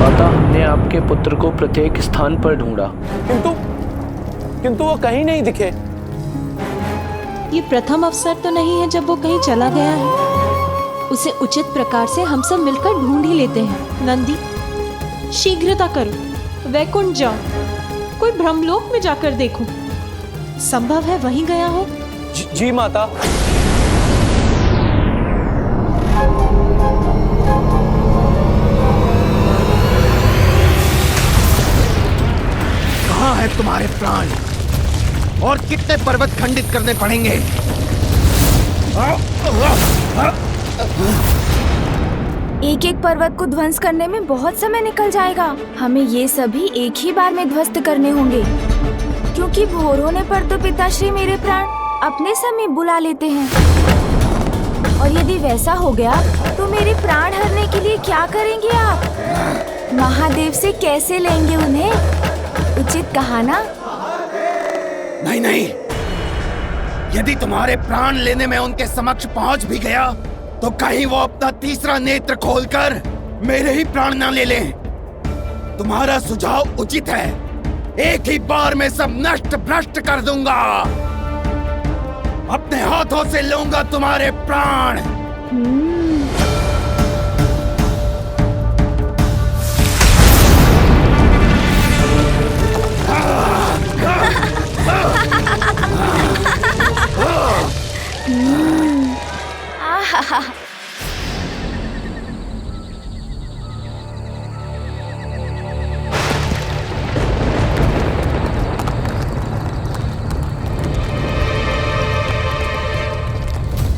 माता, हमने आपके पुत्र को प्रत्येक स्थान पर ढूंढा, किंतु वो कहीं नहीं दिखे। ये प्रथम अवसर तो नहीं है जब वो कहीं चला गया है। उसे उचित प्रकार से हम सब मिलकर ढूंढ ही लेते हैं। नंदी, शीघ्रता करो, वैकुंठ जाओ, कोई ब्रह्मलोक में जाकर देखो। संभव है वहीं गया हो। जी माता। कहाँ है तुम्हारे प्राण? और कितने पर्वत खंडित करने पड़ेंगे? एक एक पर्वत को ध्वंस करने में बहुत समय निकल जाएगा। हमें ये सभी एक ही बार में ध्वस्त करने होंगे, क्योंकि भोर होने पर तो पिताश्री मेरे प्राण अपने समय बुला लेते हैं। और यदि वैसा हो गया तो मेरे प्राण हरने के लिए क्या करेंगे आप? महादेव से कैसे लेंगे उन्हें? उचित कहा ना? नहीं नहीं, यदि तुम्हारे प्राण लेने में उनके समक्ष पहुंच भी गया तो कहीं वो अपना तीसरा नेत्र खोलकर मेरे ही प्राण ना ले लें। तुम्हारा सुझाव उचित है, एक ही बार में सब नष्ट भ्रष्ट कर दूंगा। अपने हाथों से लूंगा तुम्हारे प्राण।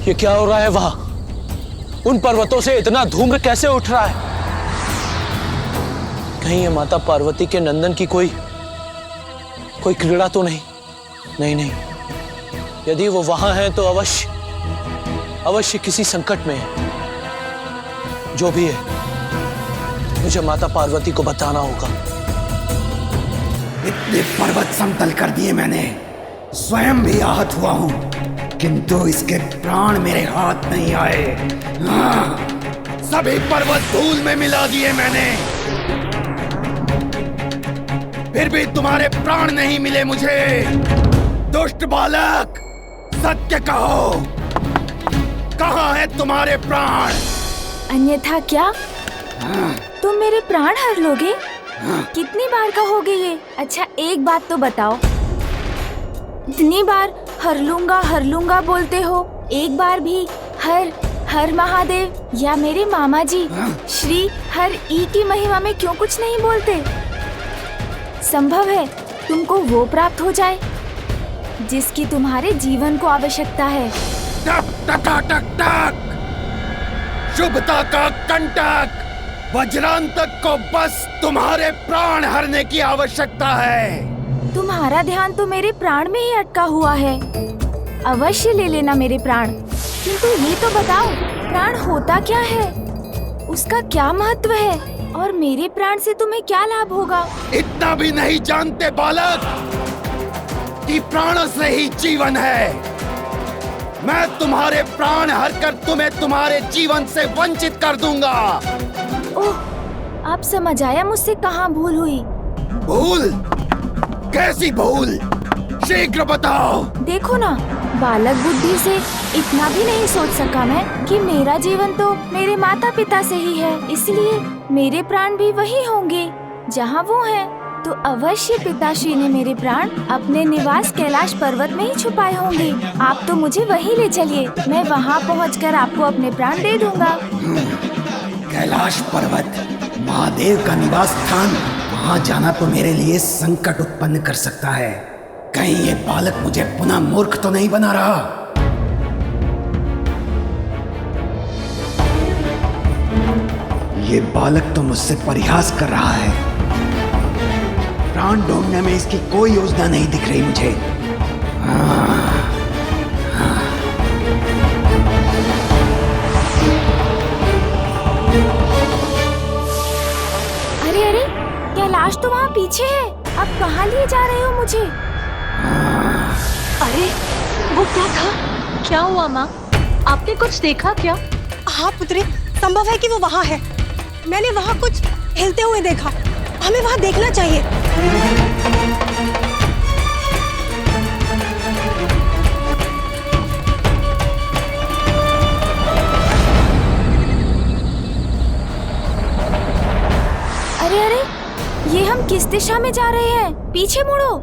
ये क्या हो रहा है वहां? उन पर्वतों से इतना धूम्र कैसे उठ रहा है? कहीं ये माता पार्वती के नंदन की कोई क्रीड़ा तो नहीं? नहीं, यदि वो वहां है तो अवश्य किसी संकट में है। जो भी है, मुझे माता पार्वती को बताना होगा। इतने पर्वत समतल कर दिए मैंने, स्वयं भी आहत हुआ हूं, किंतु इसके प्राण मेरे हाथ नहीं आए। हाँ, सभी पर्वत धूल में मिला दिए मैंने, फिर भी तुम्हारे प्राण नहीं मिले मुझे। दुष्ट बालक, सत्य कहो, कहाँ है तुम्हारे प्राण? अन्यथा क्या तुम मेरे प्राण हर लोगे? कितनी बार कहोगे ये? अच्छा एक बात तो बताओ, इतनी बार हर लूंगा बोलते हो, एक बार भी हर महादेव या मेरे मामा जी श्री हर ई की महिमा में क्यों कुछ नहीं बोलते? संभव है तुमको वो प्राप्त हो जाए जिसकी तुम्हारे जीवन को आवश्यकता है। टक टक टक टक, शुभता का कंटक, वज्रांतक को बस तुम्हारे प्राण हरने की आवश्यकता है। तुम्हारा ध्यान तो मेरे प्राण में ही अटका हुआ है। अवश्य ले लेना मेरे प्राण, किंतु ये तो बताओ प्राण होता क्या है, उसका क्या महत्व है और मेरे प्राण से तुम्हें क्या लाभ होगा? इतना भी नहीं जानते बालक कि प्राण से ही जीवन है। मैं तुम्हारे प्राण हरकर तुम्हें तुम्हारे जीवन से वंचित कर दूंगा। ओह, आप समझ आया मुझसे कहाँ भूल हुई? भूल? कैसी भूल? शीघ्र बताओ। देखो ना, बालक बुद्धि से इतना भी नहीं सोच सका मैं कि मेरा जीवन तो मेरे माता पिता से ही है, इसलिए मेरे प्राण भी वही होंगे जहाँ वो हैं। तो अवश्य पिताश्री ने मेरे प्राण अपने निवास कैलाश पर्वत में ही छुपाए होंगे। आप तो मुझे वहीं ले चलिए, मैं वहाँ पहुँचकर आपको अपने प्राण दे दूंगा। कैलाश पर्वत, महादेव का निवास स्थान, वहाँ जाना तो मेरे लिए संकट उत्पन्न कर सकता है। कहीं ये बालक मुझे पुनः मूर्ख तो नहीं बना रहा? ये बालक तो मुझसे परिहास कर रहा है। प्राण ढूंढने में इसकी कोई योजना नहीं दिख रही मुझे। अरे अरे, कैलाश तो वहाँ पीछे है। अब कहाँ लिए जा रहे हो मुझे? अरे वो क्या था? क्या हुआ माँ? आपने कुछ देखा क्या? हाँ पुत्री, संभव है कि वो वहाँ है। मैंने वहाँ कुछ हिलते हुए देखा। हमें वहां देखना चाहिए। अरे अरे, ये हम किस दिशा में जा रहे हैं? पीछे मुड़ो।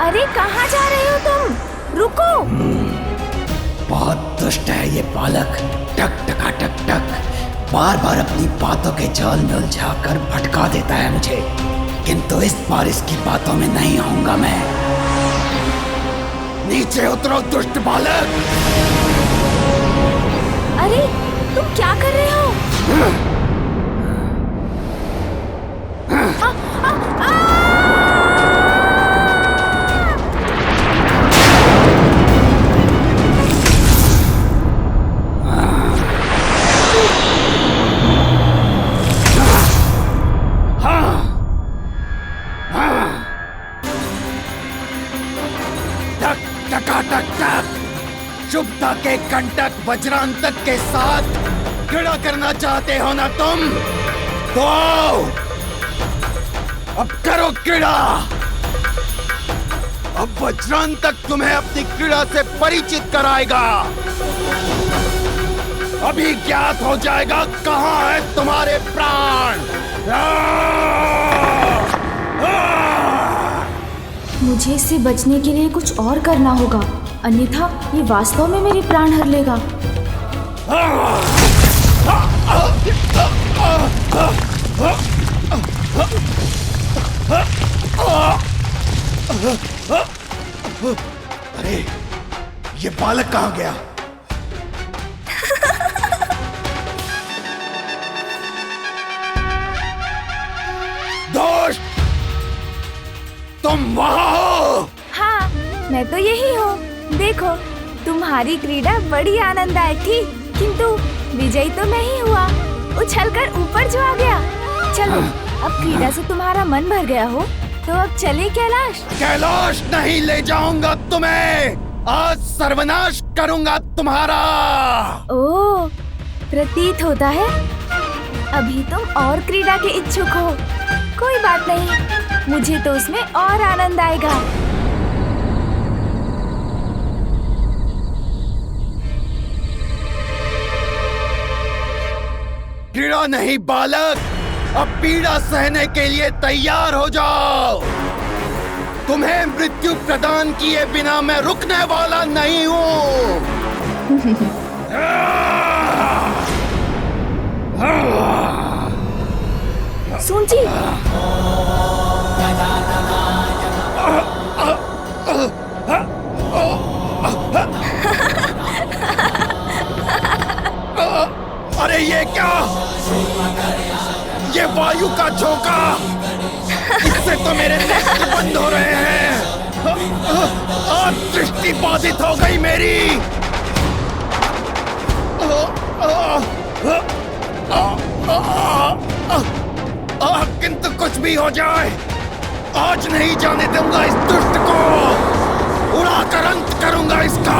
अरे कहाँ जा रहे हो तुम? रुको। बहुत दुष्ट है ये बालक। टक टका टक टक बार बार अपनी बातों के जाल में उलझाकर भटका देता है मुझे, किंतु इस बार इसकी बातों में नहीं आऊंगा मैं। नीचे उतरो दुष्ट बालक। अरे तुम क्या कर रहे हो? शुभता के कंटक वज्रांतक के साथ क्रीड़ा करना चाहते हो ना तुम? तो आओ, अब करो क्रीड़ा। अब वज्रांतक तुम्हें अपनी क्रीड़ा से परिचित कराएगा। अभी ज्ञात हो जाएगा कहाँ है तुम्हारे प्राण। मुझे इससे बचने के लिए कुछ और करना होगा, अन्यथा ये वास्तव में मेरे प्राण हर लेगा। अरे ये बालक कहाँ गया? दोस्त, तुम वहाँ हो? हाँ, मैं तो यही हूँ। देखो, तुम्हारी क्रीड़ा बड़ी आनंददायक थी, किंतु विजयी तो मैं ही हुआ, उछलकर ऊपर जो आ गया। चलो, अब क्रीड़ा से तुम्हारा मन भर गया हो, तो अब चले कैलाश। कैलाश नहीं ले जाऊंगा तुम्हें, आज सर्वनाश करूंगा तुम्हारा। ओह, प्रतीत होता है अभी तुम और क्रीड़ा के इच्छुक हो। कोई बात नहीं, मुझे तो उसमें और आनंद आएगा। क्रीड़ा नहीं बालक, अब पीड़ा सहने के लिए तैयार हो जाओ। तुम्हें मृत्यु प्रदान किए बिना मैं रुकने वाला नहीं हूँ। सूंची, अरे ये क्या? ये वायु का झोंका, इससे तो मेरे नेत्र बंद हो रहे हैं। आज दृष्टि बाधित हो गई मेरी। किंतु कुछ भी हो जाए, आज नहीं जाने दूंगा इस दुष्ट को। उड़ाकर अंत करूंगा इसका।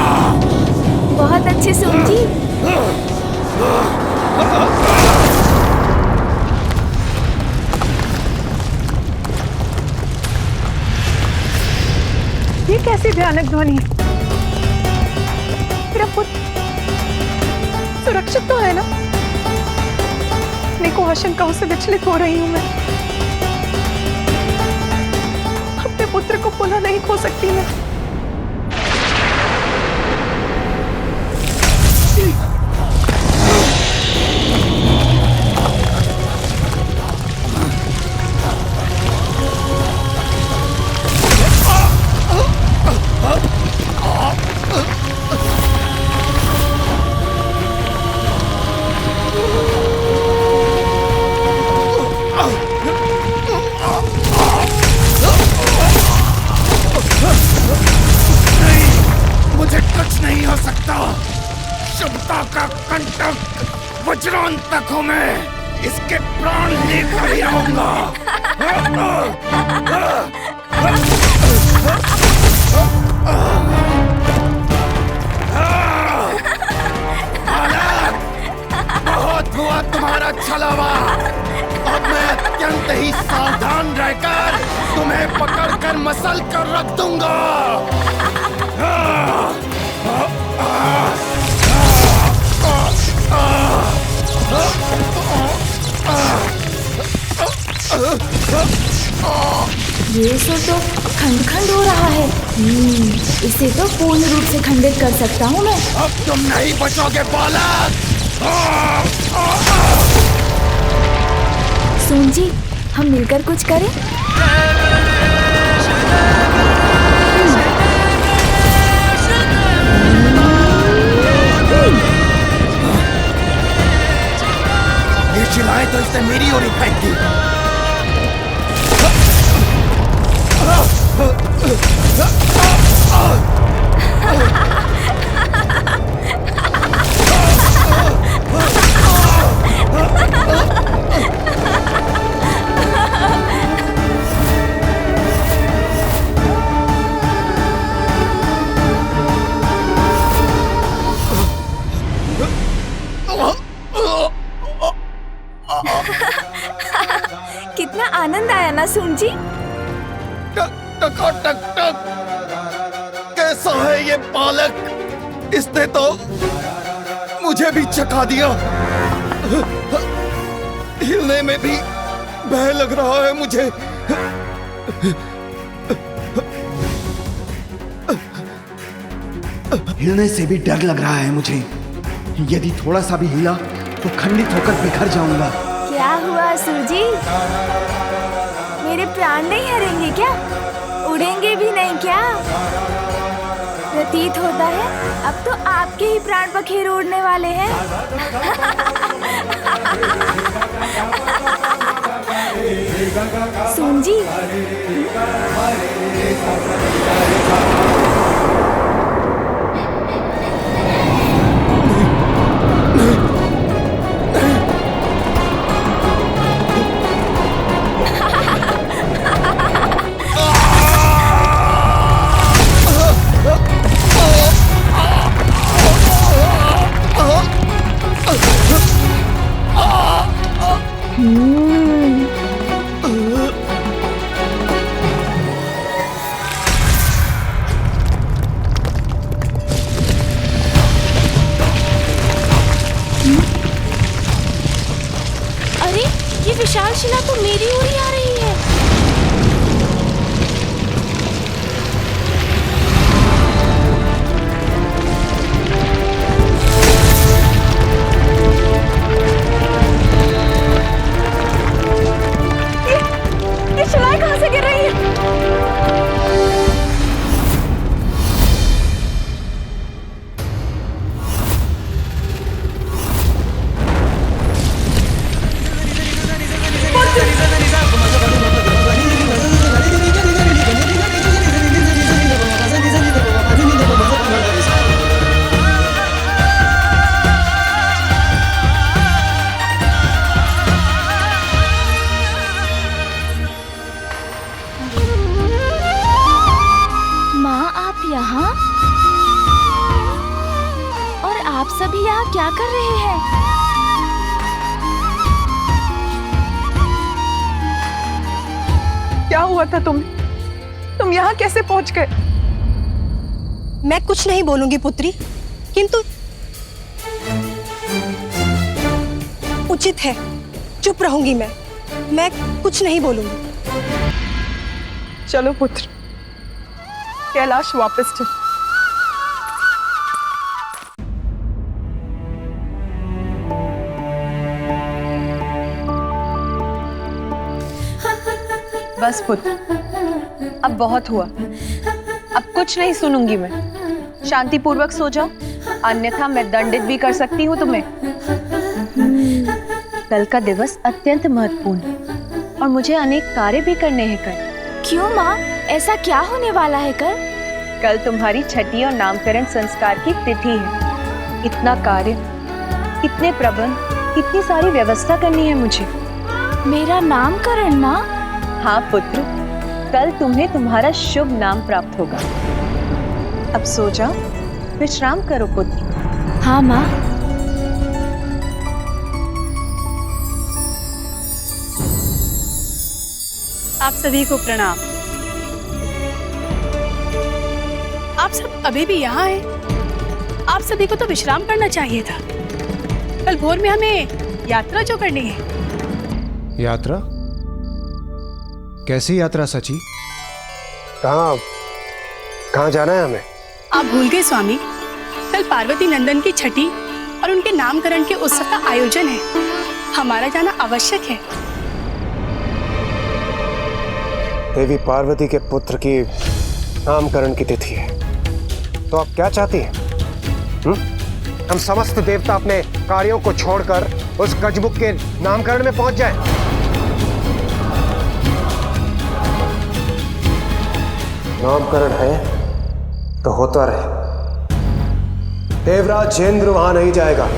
बहुत अच्छे सूंची। ये कैसी भयानक ध्वनि? मेरा पुत्र सुरक्षित तो है ना? अनेकों आशंकाओं से विचलित हो रही हूँ मैं। अपने पुत्र को पुनः नहीं खो सकती मैं। वज्रांतक हूं मैं, इसके प्राण लेकर ही रहूंगा। बालक, बहुत हुआ तुम्हारा छलावा। अब मैं अत्यंत ही सावधान रहकर तुम्हें पकड़कर मसल कर रख दूंगा। ये तो खंड खंड हो रहा है। इसे तो पूर्ण रूप से खंडित कर सकता हूँ मैं। अब तुम नहीं बचोगे बालक। सोन जी, हम मिलकर कुछ करें। ये शिलाएं तो इसने मेरी ओर ही फेंक दी। कितना आनंद आया ना सोन जी। टक टक टक। कैसा है ये बालक? इसने तो मुझे भी चखा दिया। हिलने में भी भय लग रहा है मुझे। हिलने से भी डर लग रहा है मुझे। यदि थोड़ा सा भी हिला तो खंडित होकर बिखर जाऊंगा। क्या हुआ असुर जी? मेरे प्राण नहीं हरेंगे क्या? उड़ेंगे भी नहीं क्या? प्रतीत होता है अब तो आपके ही प्राण पखेरु उड़ने वाले हैं। सोन जी, अरे ये विशाल शिला तो मेरी ओर ही आ रही है। ये शिलाएं कहाँ से गिर रही है? यहाँ? और आप सभी यहाँ क्या कर रहे हैं? क्या हुआ था तुम यहाँ कैसे पहुंच गए? मैं कुछ नहीं बोलूंगी पुत्री, किंतु उचित है, चुप रहूंगी मैं कुछ नहीं बोलूंगी। चलो पुत्र, कैलाश वापस चल। बस पुत्र, अब बहुत हुआ। अब कुछ नहीं सुनूंगी मैं। शांतिपूर्वक सो जाओ, अन्यथा मैं दंडित भी कर सकती हूँ तुम्हें। कल का दिवस अत्यंत महत्वपूर्ण है और मुझे अनेक कार्य भी करने हैं कल। क्यों माँ, ऐसा क्या होने वाला है कल? कल तुम्हारी छठी और नामकरण संस्कार की तिथि है। इतना कार्य, इतने प्रबंध, इतनी सारी व्यवस्था करनी है मुझे। मेरा नामकरण ना? हाँ पुत्र, कल तुम्हें तुम्हारा शुभ नाम प्राप्त होगा। अब सो जाओ, विश्राम करो पुत्र। हाँ माँ। आप सभी को प्रणाम। आप सब अभी भी यहाँ हैं? आप सभी को तो विश्राम करना चाहिए था। कल भोर में हमें यात्रा जो करनी है। यात्रा? कैसी यात्रा सची? कहाँ जाना है हमें? आप भूल गए स्वामी, कल पार्वती नंदन की छठी और उनके नामकरण के उत्सव का आयोजन है। हमारा जाना आवश्यक है। देवी पार्वती के पुत्र की नामकरण की तिथि है, तो आप क्या चाहती हैं? हम समस्त देवता अपने कार्यों को छोड़कर उस गजमुख के नामकरण में पहुंच जाएं। नामकरण है तो होता रहे। देवराज इंद्र वहां नहीं जाएगा।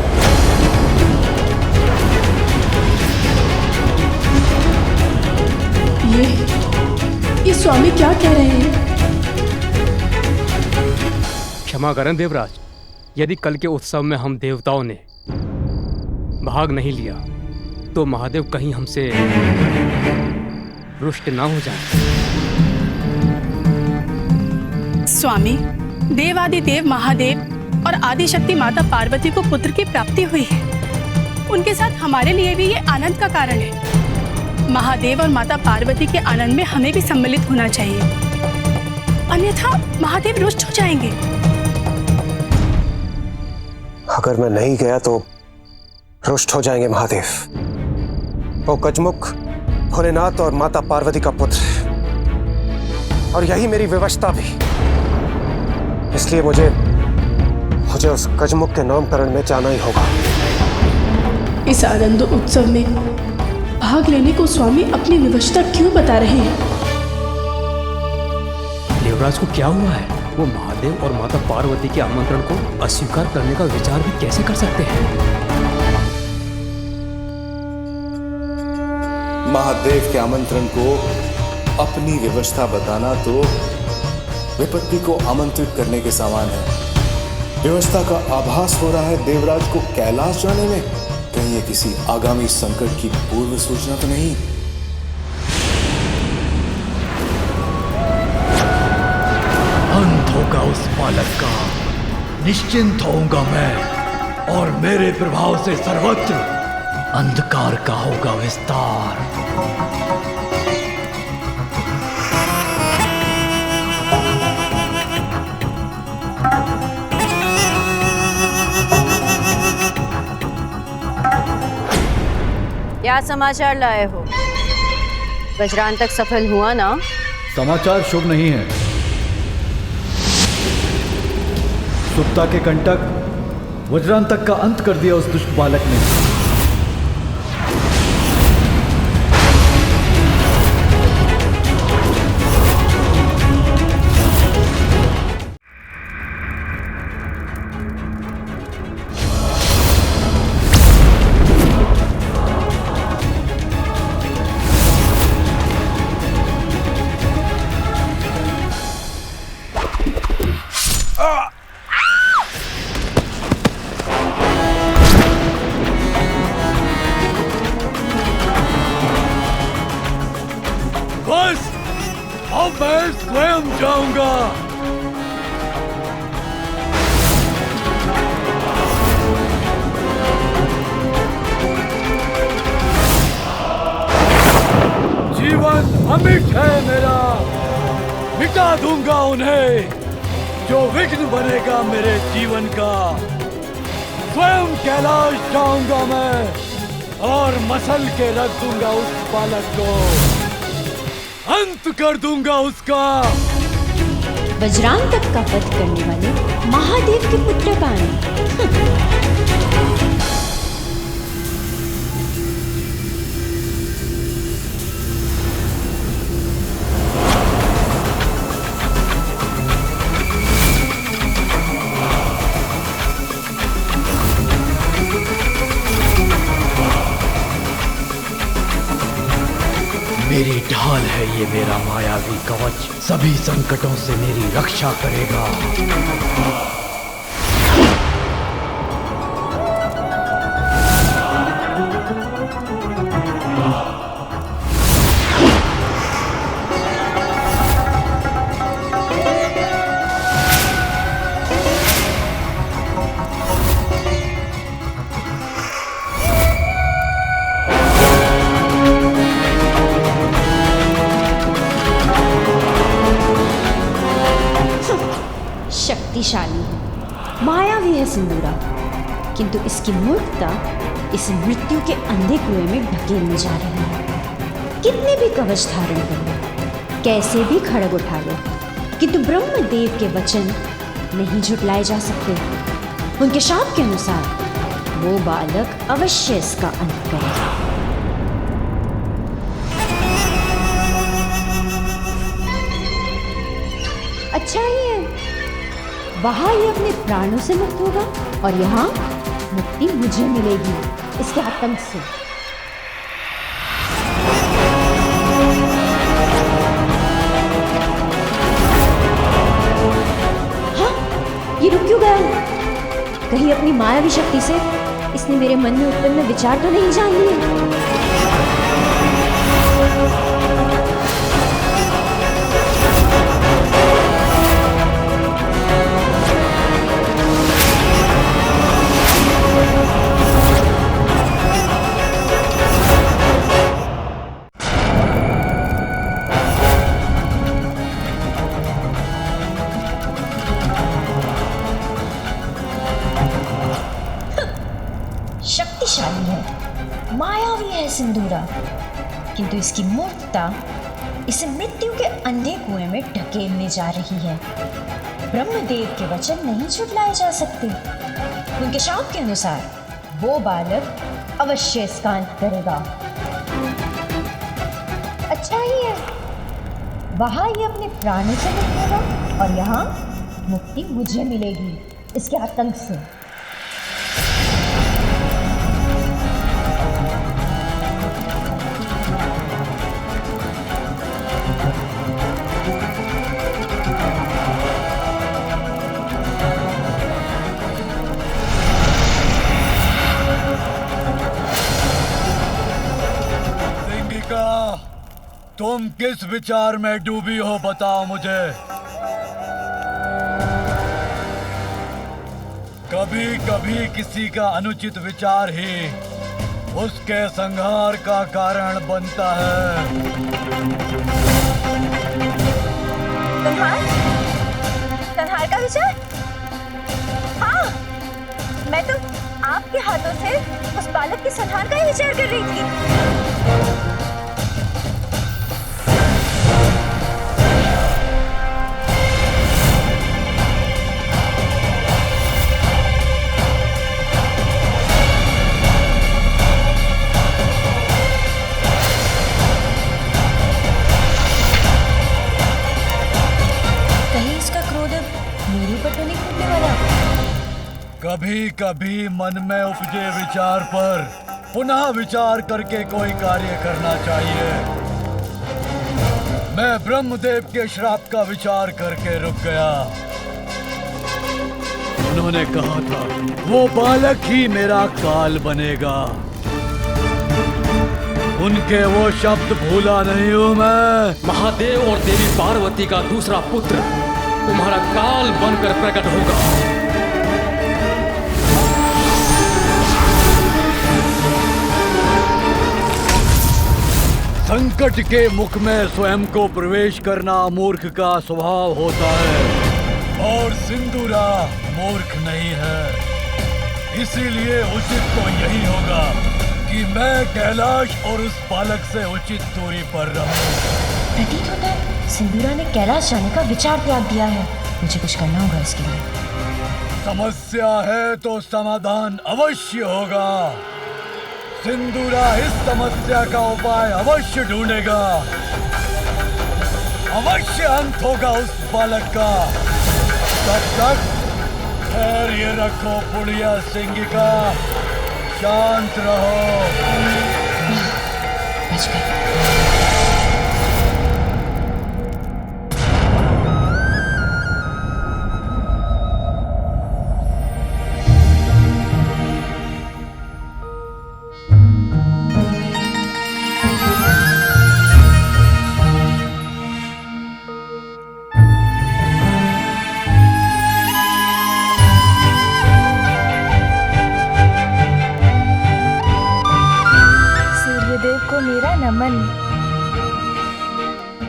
ये स्वामी क्या कह रहे हैं? क्षमा करें देवराज, यदि कल के उत्सव में हम देवताओं ने भाग नहीं लिया तो महादेव कहीं हमसे रुष्ट ना हो जाए। स्वामी, देवादिदेव महादेव और आदिशक्ति माता पार्वती को पुत्र की प्राप्ति हुई है। उनके साथ हमारे लिए भी ये आनंद का कारण है। महादेव और माता पार्वती के आनंद में हमें भी सम्मिलित होना चाहिए, अन्यथा महादेव रुष्ट हो जाएंगे। अगर मैं नहीं गया तो रुष्ट हो जाएंगे महादेव। वो गजमुख भोलेनाथ और माता पार्वती का पुत्र है, और यही मेरी विवशता भी। इसलिए मुझे उस गजमुख के नामकरण में जाना ही होगा। इस आनंद उत्सव में भाग लेने को स्वामी अपनी विवशता क्यों बता रहे हैं? देवराज को क्या हुआ है? वो महादेव और माता पार्वती के आमंत्रण को अस्वीकार करने का विचार भी कैसे कर सकते हैं? महादेव के आमंत्रण को अपनी व्यवस्था बताना तो विपत्ति को आमंत्रित करने के समान है। व्यवस्था का आभास हो रहा है देवराज को कैलाश जाने में। कहीं ये किसी आगामी संकट की पूर्व सूचना तो नहीं? अंत होगा उस बालक का, निश्चिंत होऊंगा मैं, और मेरे प्रभाव से सर्वत्र अंधकार का होगा विस्तार। क्या समाचार लाए हो? वज्रांतक सफल हुआ ना? समाचार शुभ नहीं है। सुप्ता के कंटक वज्रांतक का अंत कर दिया उस दुष्ट बालक ने। अब मैं स्वयं जाऊंगा। जीवन अमिट है मेरा, मिटा दूंगा उन्हें जो विघ्न बनेगा मेरे जीवन का। स्वयं कैलाश जाऊंगा मैं और मसल के रख दूंगा उस बालक को, अंत कर दूंगा उसका। वज्रांतक का वध करने वाले महादेव के पुत्र पानी। मेरी ढाल है ये मेरा मायावी कवच, सभी संकटों से मेरी रक्षा करेगा। शक्तिशाली है, मायावी है सिंदूरा, किंतु इसकी मूर्खता इसे मृत्यु के अंधे कुएं में ढकेलने जा रही है। कितने भी कवच धारण कर लो, कैसे भी खड़ग उठा लो, किंतु ब्रह्मदेव के वचन नहीं झुटलाए जा सकते। उनके शाप के अनुसार वो बालक अवश्य इसका अंत करेगा। अच्छा ही है, वहां ये अपने प्राणों से मुक्त होगा और यहाँ मुक्ति मुझे मिलेगी इसके आतंक से। हाँ, ये रुक क्यों गया? कहीं अपनी मायावी शक्ति से इसने मेरे मन में उत्पन्न विचार तो नहीं जान लिए? शक्तिशाली है, मायावी है सिंदूरा, किंतु इसकी मूर्खता इसे मृत्यु के अंधे कुएं में ढकेलने जा रही है। ब्रह्मदेव के वचन नहीं झुटलाए जा सकते। उनके शाप के अनुसार वो बालक अवश्य इसका अंत करेगा। अच्छा ही है, वहां ये अपने प्राणों से मुक्त होगा और यहाँ मुक्ति मुझे मिलेगी इसके आतंक से। तुम किस विचार में डूबी हो, बताओ मुझे। कभी कभी किसी का अनुचित विचार ही उसके संहार का कारण बनता है। संहार का विचार? हाँ, मैं तो आपके हाथों से उस बालक के संहार का ही विचार कर रही थी। कभी कभी मन में उपजे विचार पर पुनः विचार करके कोई कार्य करना चाहिए। मैं ब्रह्मदेव के श्राप का विचार करके रुक गया। उन्होंने कहा था वो बालक ही मेरा काल बनेगा। उनके वो शब्द भूला नहीं हूं मैं। महादेव और देवी पार्वती का दूसरा पुत्र तुम्हारा काल बनकर प्रकट होगा। संकट के मुख में स्वयं को प्रवेश करना मूर्ख का स्वभाव होता है और सिंदूरा मूर्ख नहीं है। इसीलिए उचित तो यही होगा कि मैं कैलाश और उस बालक से उचित दूरी पर रहूं। प्रतीत होता है सिंदूरा ने कैलाश जाने का विचार त्याग दिया है। मुझे कुछ करना होगा इसके लिए। समस्या है तो समाधान अवश्य होगा। सिंदूरा इस समस्या का उपाय अवश्य ढूंढेगा। अवश्य अंत होगा उस बालक का। तब तक धैर्य रखो पुड़िया सिंगिका, शांत रहो।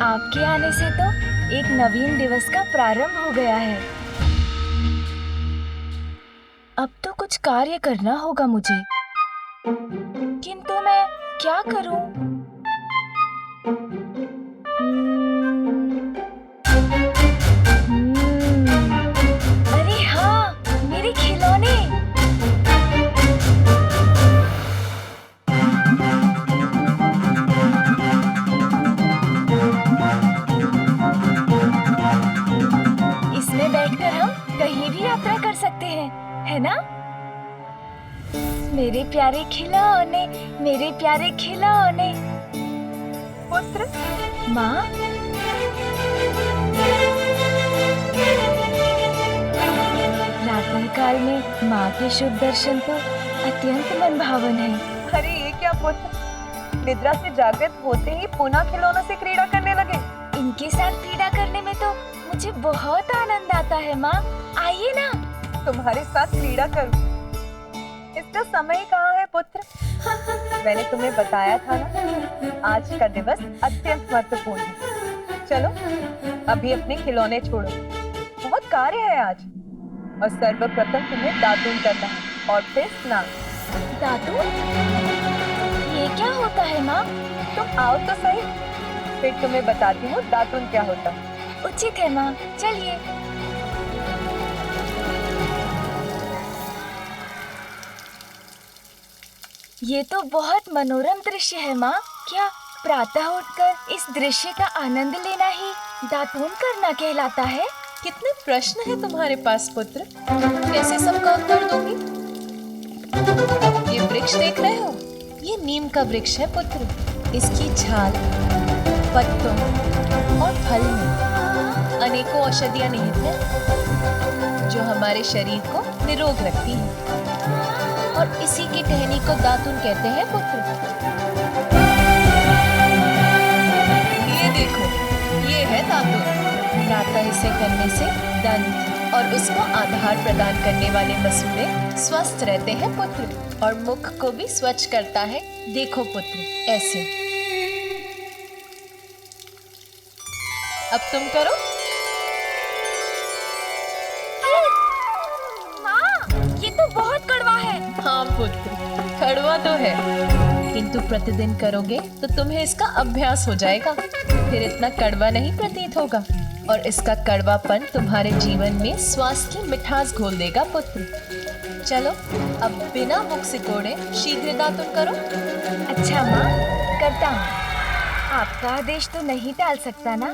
आपके आने से तो एक नवीन दिवस का प्रारंभ हो गया है। कार्य करना होगा मुझे, किंतु मैं क्या करूं? अरे हाँ, मेरे खिलौने। इसमें बैठकर हम कहीं भी यात्रा कर सकते हैं, है ना? मेरे प्यारे खिलौने, मेरे प्यारे खिलौने। पुत्र, माँ, रात्रि काल में माँ के शुभ दर्शन तो अत्यंत मनभावन है। अरे ये क्या पुत्र, निद्रा से जागृत होते ही पुनः खिलौनों से क्रीड़ा करने लगे। इनके साथ क्रीड़ा करने में तो मुझे बहुत आनंद आता है माँ, आइए ना। तुम्हारे साथ क्रीड़ा करूं, इसका समय कहाँ है पुत्र? मैंने तुम्हें बताया था ना, आज का दिवस अत्यंत महत्वपूर्ण है। चलो अभी अपने खिलौने छोड़ो, बहुत कार्य है आज। और सर्वप्रथम तुम्हें दातून करना है और फिर स्नान। दातून? ये क्या होता है माँ? तुम आओ तो सही, फिर तुम्हें बताती हूँ दातून क्या होता है। उचित है माँ, चलिए। ये तो बहुत मनोरम दृश्य है माँ। क्या प्रातः उठकर इस दृश्य का आनंद लेना ही दातून करना कहलाता है? कितने प्रश्न है तुम्हारे पास पुत्र, कैसे सबका उत्तर दूंगी? ये वृक्ष देख रहे हो, ये नीम का वृक्ष है पुत्र। इसकी छाल, पत्तों और फल में अनेकों औषधियां निहित हैं, जो हमारे शरीर को निरोग रखती हैं। और इसी की टहनी को दातून कहते हैं पुत्र। ये देखो, ये है दातून। प्रातः इसे करने से दंत और उसको आधार प्रदान करने वाले मसूड़े स्वस्थ रहते हैं पुत्र, और मुख को भी स्वच्छ करता है। देखो पुत्र, ऐसे। अब तुम करो। माँ, ये तो बहुत कड़वा है। हाँ पुत्र, कड़वा तो है, किंतु प्रतिदिन करोगे तो तुम्हें इसका अभ्यास हो जाएगा, फिर इतना कड़वा नहीं प्रतीत होगा। और इसका कड़वापन तुम्हारे जीवन में स्वास्थ्य की मिठास घोल देगा पुत्र। चलो अब बिना मुख सिकोड़े शीघ्र दातुन करो। अच्छा माँ, करता हूँ। आपका आदेश तो नहीं टाल सकता ना?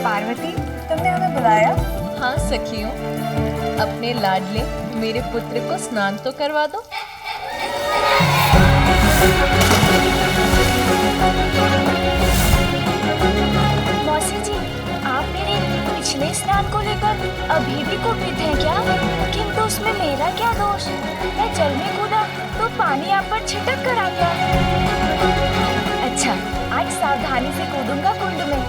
पार्वती, तुमने हमें बुलाया? हाँ सखियों, अपने लाडले मेरे पुत्र को स्नान तो करवा दो। मौसी जी, आप मेरे पिछले स्नान को लेकर अभी भी कुपित हैं क्या? किंतु उसमें मेरा क्या दोष? मैं जल में कूदा तो पानी आप पर छिटक कर आ गया। अच्छा, आज सावधानी से कूदूंगा कुंड में।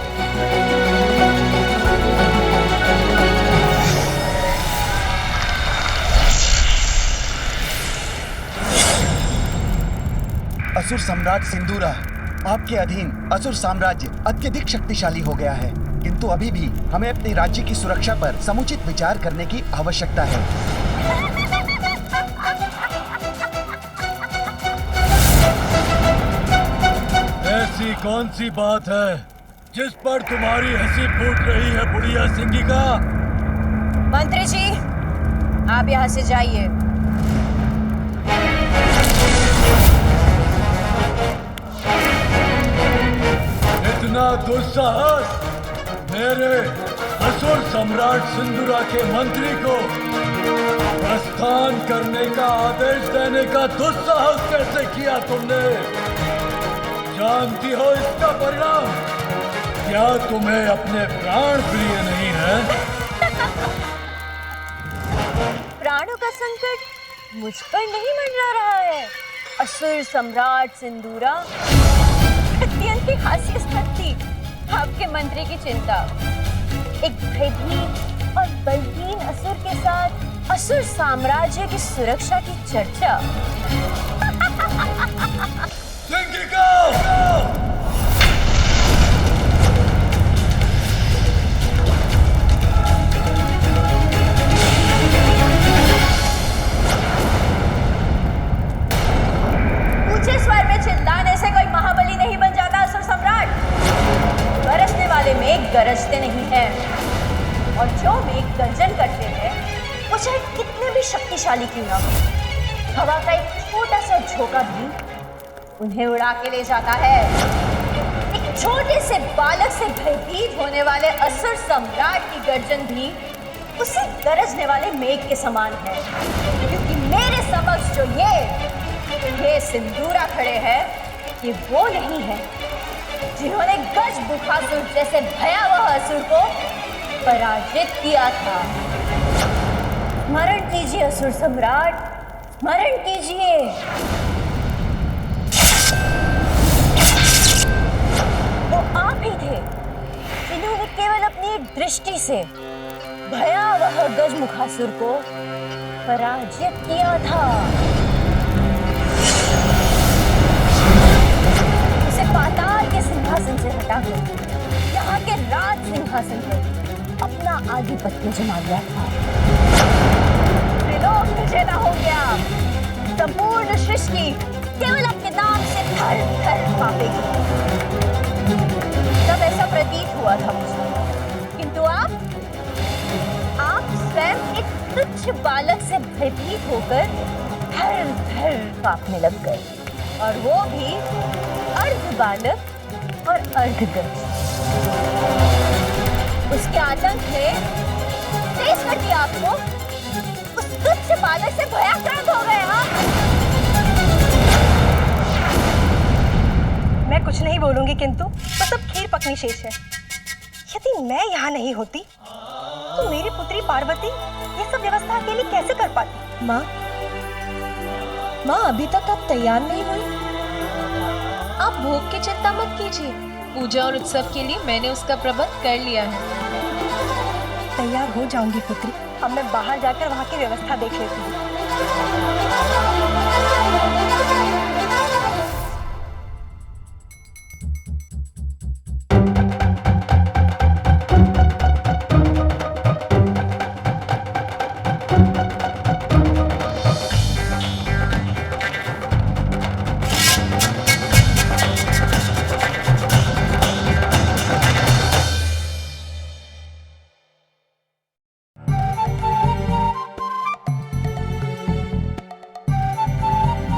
असुर सम्राट सिंदूरा, आपके अधीन असुर साम्राज्य अत्यधिक शक्तिशाली हो गया है, किंतु अभी भी हमें अपने राज्य की सुरक्षा पर समुचित विचार करने की आवश्यकता है। ऐसी कौन सी बात है जिस पर तुम्हारी हंसी फूट रही है बुढ़िया सिंगिका? मंत्री जी, आप यहाँ से जाइए। इतना दुस्साहस मेरे असुर सम्राट सिंदूरा के मंत्री को प्रस्थान करने का आदेश देने का दुस्साहस कैसे किया तुमने? जानती हो इसका परिणाम? क्या तुम्हें अपने प्राण प्रिय नहीं है? प्राणों का संकट मुझ पर नहीं मंडरा रहा है। असुर सम्राट सिंदूरा, अत्यंत हास्यास्पद थी आपके मंत्री की चिंता। एक भयभीत और बलहीन असुर के साथ असुर साम्राज्य की सुरक्षा की चर्चा। ऊंचे स्वर में चिल्लाने से कोई महाबली नहीं बन जाता असुर सम्राट। गरजने वाले मेघ गरजते नहीं हैं, और जो मेघ गर्जन करते हैं वो चाहे कितने भी शक्तिशाली क्यों ना हो, हवा का एक छोटा सा झोंका भी उन्हें उड़ा के ले जाता है। एक छोटे से बालक से भयभीत होने वाले असुर सम्राट की गर्जन भी उसे गरजने वाले मेघ के समान है, क्योंकि मेरे समक्ष जो ये सिंदूरा खड़े हैं, ये वो नहीं है जिन्होंने गज बुखासुर जैसे भयावह असुर को पराजित किया था। स्मरण कीजिए असुर सम्राट, स्मरण कीजिए। वो आप ही थे जिन्होंने केवल अपनी एक दृष्टि से भयावह गजमुखासुर को पराजित किया था। उसे पाताल के सिंहासन से हटाकर यहाँ के राज सिंहासन पर अपना आधिपत्य जमा लिया था। त्रिलोक विजेता हो गया। संपूर्ण सृष्टि केवल आपके नाम से थर थर कांपेगी। तब ऐसा प्रतीत हुआ था मुझे, किंतु आप स्वयं एक तुच्छ बालक से भयभीत होकर थर थर कांपने लग गए, और वो भी अर्ध बालक और अर्ध गज। उसके आतंक ने तेज कर दिया आपको। उस तुच्छ बालक से भयाक्रांत हो गए। हाँ, मैं कुछ नहीं बोलूंगी, किंतु बस अब खीर पकनी शेष है। यदि मैं यहाँ नहीं होती तो मेरी पुत्री पार्वती ये सब व्यवस्था अकेली कैसे कर पाती? माँ, अभी तक आप तैयार नहीं हुई। आप भोग की चिंता मत कीजिए, पूजा और उत्सव के लिए मैंने उसका प्रबंध कर लिया है। तैयार हो जाऊंगी पुत्री। अब मैं बाहर जाकर वहाँ की व्यवस्था देख लेती हूँ।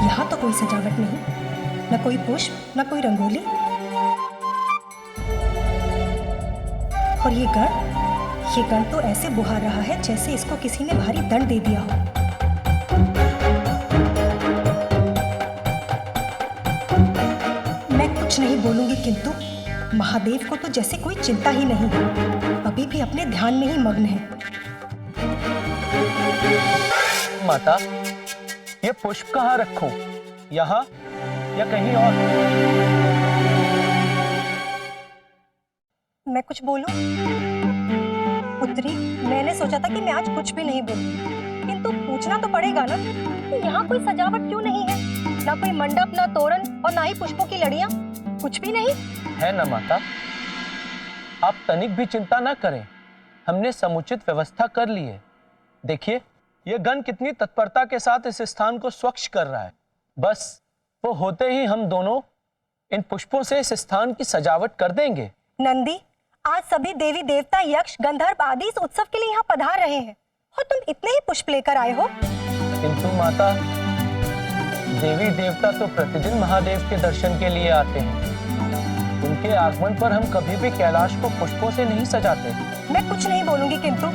यहाँ तो कोई सजावट नहीं, न कोई पुष्प, न कोई रंगोली। और ये गण तो ऐसे बुहार रहा है जैसे इसको किसी ने भारी दंड दे दिया हो। मैं कुछ नहीं बोलूंगी, किंतु महादेव को तो जैसे कोई चिंता ही नहीं है, अभी भी अपने ध्यान में ही मग्न है। माता, ये पुष्प कहाँ रखूं? यहाँ या कहीं और? मैं कुछ बोलूं? पुत्री, मैंने सोचा था कि मैं आज कुछ भी नहीं बोलूं, किंतु पूछना तो पड़ेगा ना कि यहाँ कोई सजावट क्यों नहीं है? ना कोई मंडप, ना तोरण, और ना ही पुष्पों की लड़ियां, कुछ भी नहीं है ना माता। आप तनिक भी चिंता ना करें, हमने समुचित व्यवस्था कर ली है। देखिए, यह गण कितनी तत्परता के साथ इस स्थान को स्वच्छ कर रहा है। बस वो होते ही हम दोनों इन पुष्पों से इस स्थान की सजावट कर देंगे। नंदी, आज सभी देवी देवता, यक्ष, गंधर्व आदि इस उत्सव के लिए यहाँ पधार रहे हैं, और तुम इतने ही पुष्प लेकर आए हो। किंतु माता, देवी देवता तो प्रतिदिन महादेव के दर्शन के लिए आते हैं। उनके आगमन पर हम कभी भी कैलाश को पुष्पों से नहीं सजाते। मैं कुछ नहीं बोलूंगी, किंतु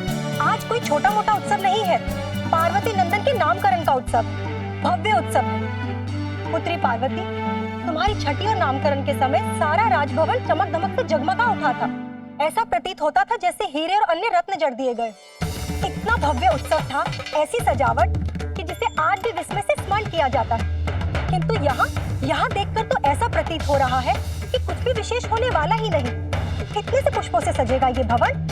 आज कोई छोटा मोटा उत्सव नहीं है। पार्वती नंदन के नामकरण का उत्सव, भव्य उत्सव है। पुत्री पार्वती, तुम्हारी छठी और नामकरण के समय सारा राजभवन चमक दमक से जगमगा उठा था। ऐसा प्रतीत होता था जैसे हीरे और अन्य रत्न जड़ दिए गए। इतना भव्य उत्सव था, ऐसी सजावट कि जिसे आज भी विस्मय से स्मरण किया जाता है। किंतु यहाँ देखकर तो ऐसा प्रतीत हो रहा है कि कुछ भी विशेष होने वाला ही नहीं। कितने से पुष्पों से सजेगा ये भवन?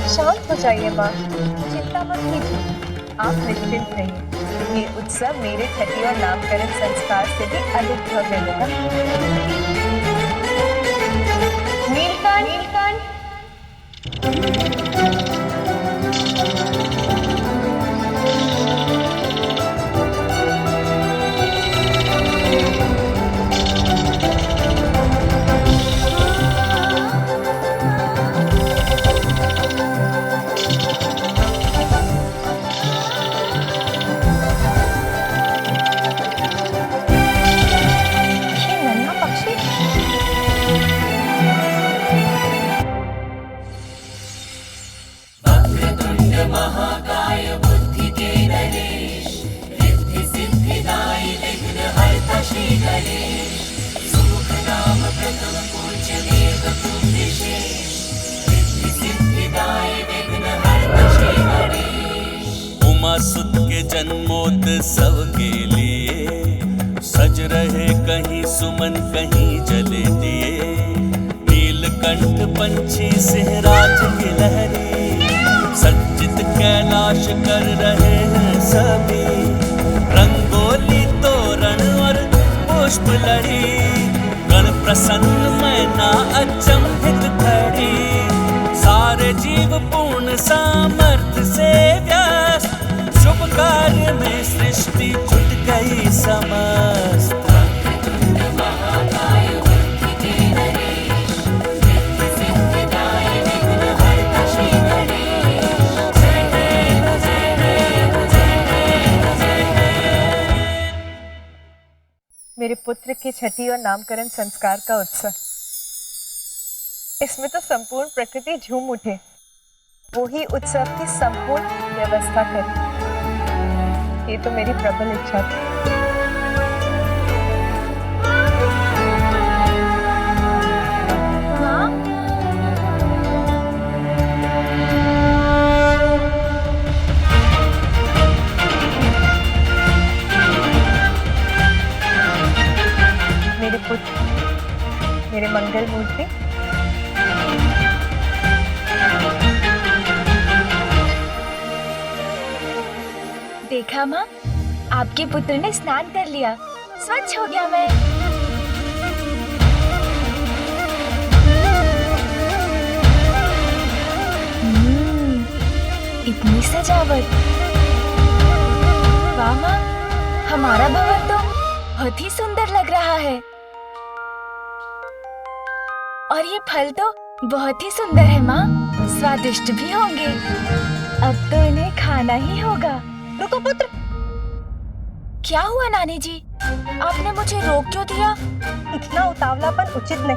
शांत हो जाइए माँ, चिंता मत कीजिए, आप निश्चिंत रहिए। ये उत्सव मेरे छठी और नामकरण संस्कार से भी अधिक भव्य होगा। नीलकंठ, उमा सुत के जन्मोत्सव के लिए सज रहे कहीं सुमन कहीं जले दिए, नीलकंठ पंछी सिंहराज की लहरी, सज्जित कैलाश कर रहे हैं सभी, रंगोली तोरण और पुष्प लड़ी, गण प्रसन्न मैना अचंभित खड़ी, सारे जीव पूर्ण सामर्थ्य से व्यस्त, शुभ कार्य में सृष्टि जुट गई समस्त। मेरे पुत्र के छठी और नामकरण संस्कार का उत्सव, इसमें तो संपूर्ण प्रकृति झूम उठे। वो ही उत्सव की संपूर्ण व्यवस्था करे, ये तो मेरी प्रबल इच्छा थी। मेरे पुत्र, मेरे मंगल मूर्ति, देखा माँ, आपके पुत्र ने स्नान कर लिया, स्वच्छ हो गया मैं। इतनी सजावट, वाह माँ, हमारा भवन तो बहुत ही सुंदर लग रहा है। और ये फल तो बहुत ही सुंदर है माँ, स्वादिष्ट भी होंगे। अब तो इन्हें खाना ही होगा। रुको पुत्र। क्या हुआ नानी जी, आपने मुझे रोक क्यों दिया? इतना उतावलापन उचित नहीं,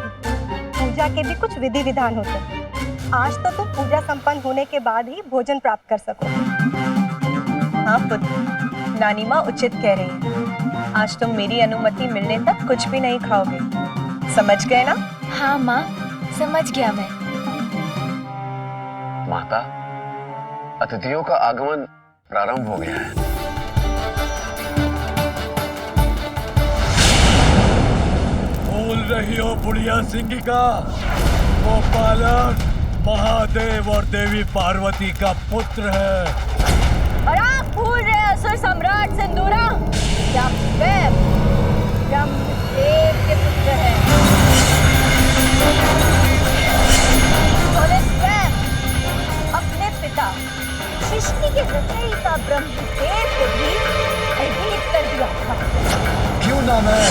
पूजा के भी कुछ विधि विधान होते हैं। आज तो तुम पूजा संपन्न होने के बाद ही भोजन प्राप्त कर सको। हाँ पुत्र, नानी माँ उचित कह रही है। आज तुम मेरी अनुमति मिलने तक कुछ भी नहीं खाओगे, समझ गए ना? हाँ माँ, समझ गया मैं। माता, अतिथियों का आगमन प्रारंभ हो गया है। बोल रही हो बुढ़िया सिंगिका, वो बालक महादेव और देवी पार्वती का पुत्र है। और आप भूल रहे असुर सम्राट सिंदूरा, क्या ब्रह्मदेव के पुत्र है। उन्होंने स्वयं अपने पिता सृष्टि के रचयिता ब्रह्मदेव को भी भयभीत कर दिया था। क्यों ना मैं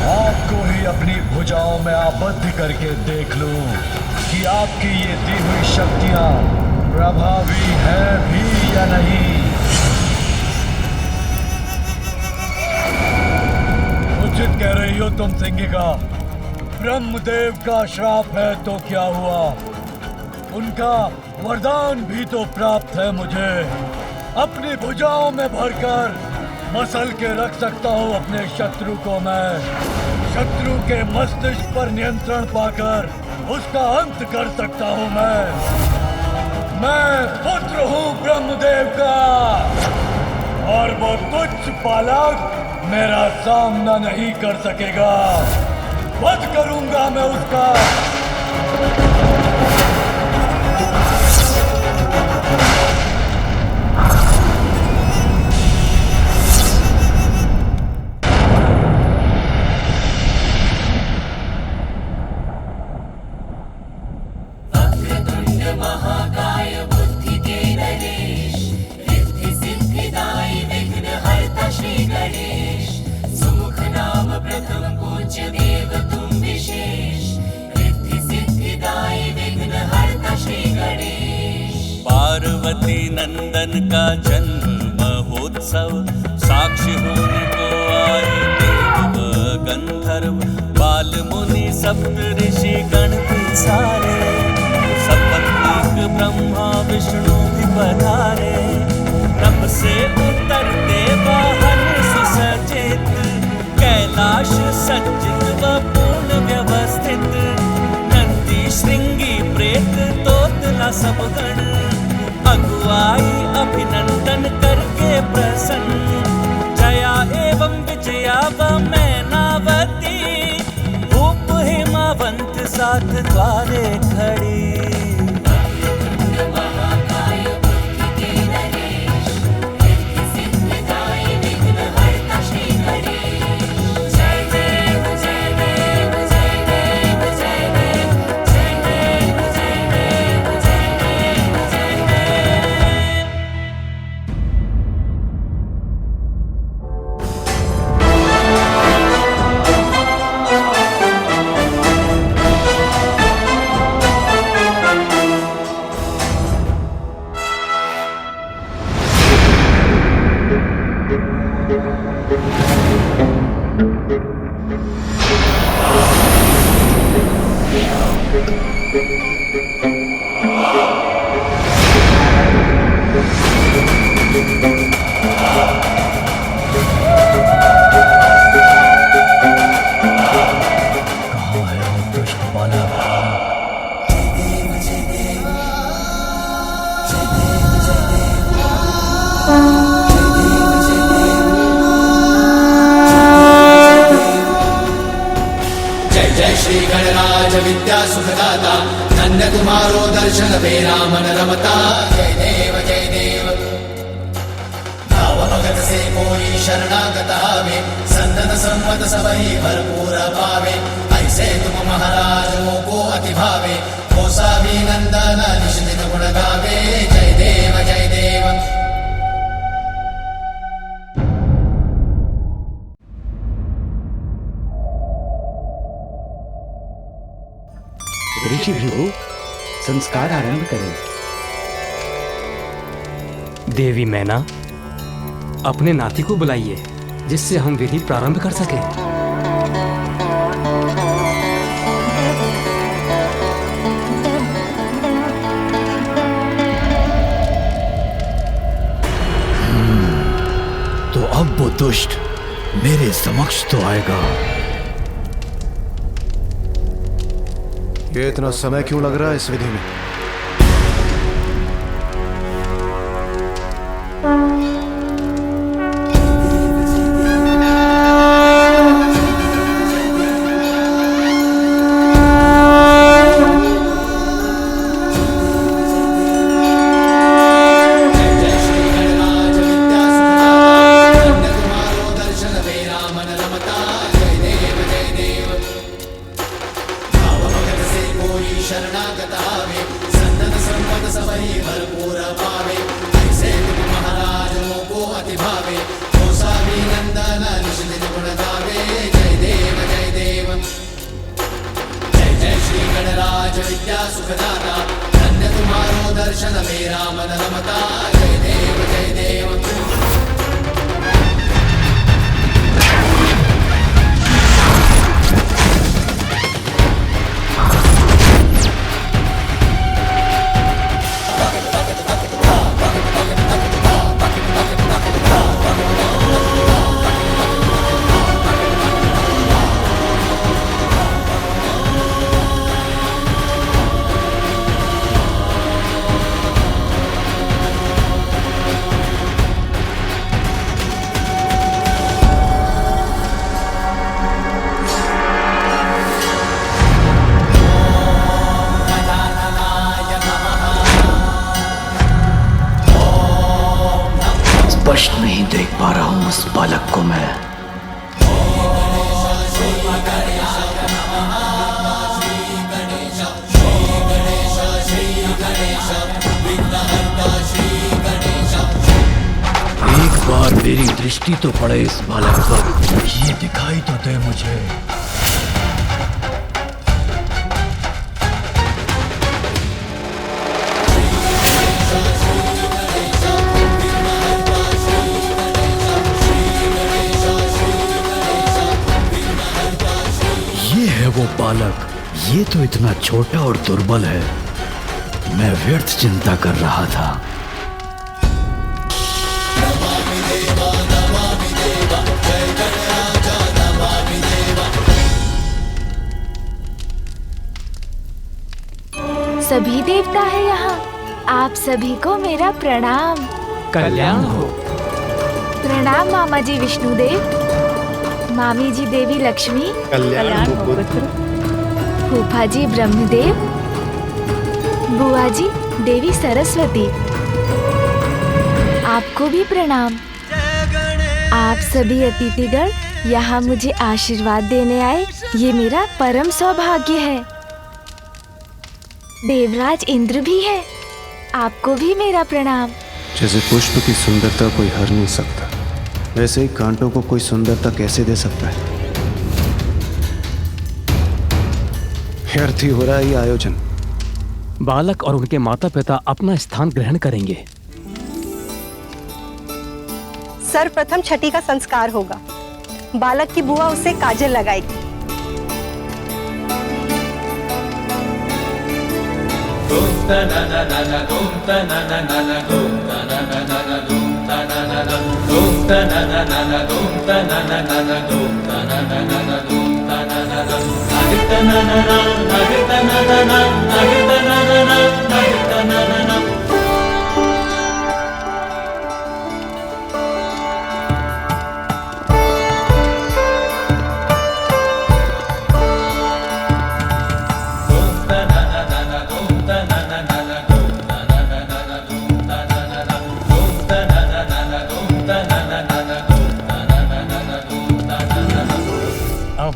आपको ही अपनी भुजाओं में आबद्ध करके देख लूं कि आपकी ये दी हुई शक्तियां प्रभावी है भी या नहीं। उचित कह रही हो तुम सिंगिका, ब्रह्मदेव का श्राप है तो क्या हुआ, उनका वरदान भी तो प्राप्त है मुझे। अपनी भुजाओं में भरकर मसल के रख सकता हूँ अपने शत्रु को मैं। शत्रु के मस्तिष्क पर नियंत्रण पाकर उसका अंत कर सकता हूँ मैं पुत्र हूँ ब्रह्मदेव का, और वो तुच्छ बालक मेरा सामना नहीं कर सकेगा। वध करूंगा मैं उसका। पार्वती नंदन का जन्म महोत्सव, साक्षी होने को आए देव व गंधर्व, बाल मुनि सप्त ऋषि गण भी सारे, सपत्नीक ब्रह्मा विष्णु भी पधारे। नभ से उतरते वाहन सुसज्जित, कैलाश कैलाश सज्जित व पूर्ण व्यवस्थित, नंदी श्रृंगी प्रेत तोतला सब गण, अगुवाई अभिनंदन करके प्रसन्न, जया एवं विजया व मैनावती, भूप हिमावंत साथ द्वारे खड़ी। विद्या सुखदाता, धन्य तुम्हारो दर्शन बेरा मन रमता। जय देव जय देव। भाव भगत से कोई शरणागत आवे, संतत संवत सबही भरपूर पावे। ऐसे तुम महाराज को अति भावे, कोसा भी नंदन निश दिन गुण गावे। जय देव जय देव। ऋषि भृगु, संस्कार आरंभ करें। देवी मैना, अपने नाती को बुलाइए जिससे हम विधि प्रारंभ कर सकें। तो अब वो दुष्ट मेरे समक्ष तो आएगा। ये इतना समय क्यों लग रहा है इस विधि में? स्पष्ट नहीं देख पा रहा हूं उस बालक को मैं। एक बार मेरी दृष्टि तो पड़े इस बालक पर, ये दिखाई तो दे मुझे। वो बालक, ये तो इतना छोटा और दुर्बल है। मैं व्यर्थ चिंता कर रहा था। नमामि देवा नमामि देवा, जय गणराजा नमामि देवा। सभी देवता है यहाँ। आप सभी को मेरा प्रणाम। कल्याण हो। प्रणाम मामा जी विष्णुदेव, मामी जी देवी लक्ष्मी, कल्याण हो पुत्र। फूफा जी ब्रह्मदेव, बुआ जी देवी सरस्वती, आपको भी प्रणाम। आप सभी अतिथिगण यहाँ मुझे आशीर्वाद देने आए, ये मेरा परम सौभाग्य है। देवराज इंद्र भी है, आपको भी मेरा प्रणाम। जैसे पुष्प की सुंदरता कोई हर नहीं सकता, वैसे ही कांटों को कोई सुंदरता कैसे दे सकता है। व्यर्थ ही हो रहा है ये आयोजन। बालक और उनके माता पिता अपना स्थान ग्रहण करेंगे। सर्वप्रथम छठी का संस्कार होगा। बालक की बुआ उसे काजल लगाएगी।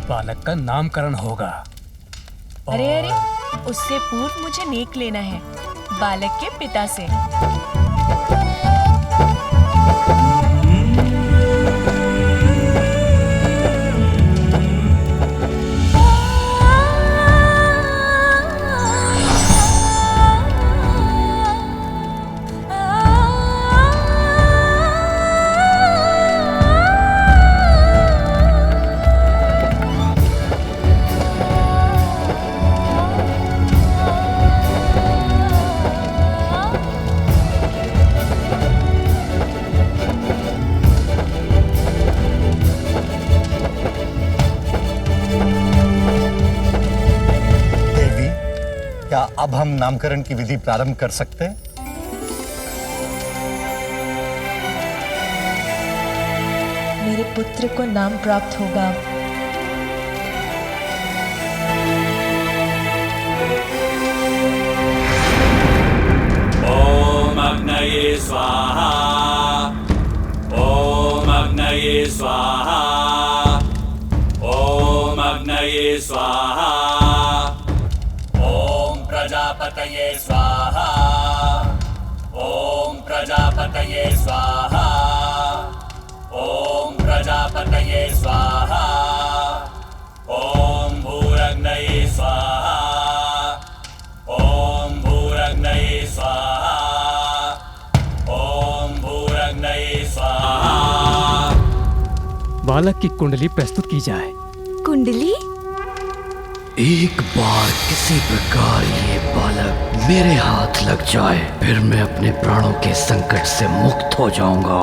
बालक का नामकरण होगा। अरे अरे, उससे पूर्व मुझे नेक लेना है बालक के पिता से। क्या अब हम नामकरण की विधि प्रारंभ कर सकते हैं? मेरे पुत्र को नाम प्राप्त होगा। ओम अग्नये स्वाहा, ओम अग्नये स्वाहा, ओम अग्नये स्वाहा, ओम प्रजापतये स्वाहा, ओम प्रजापतये स्वाहा, ओम प्रजापतये स्वाहा, ओम भूरग्नये स्वाहा, ओम भूरग्नये स्वाहा, ओम भूरग्नये स्वाहा। बालक की कुंडली प्रस्तुत की जाए। कुंडली? एक बार किसी प्रकार ये बालक मेरे हाथ लग जाए, फिर मैं अपने प्राणों के संकट से मुक्त हो जाऊंगा।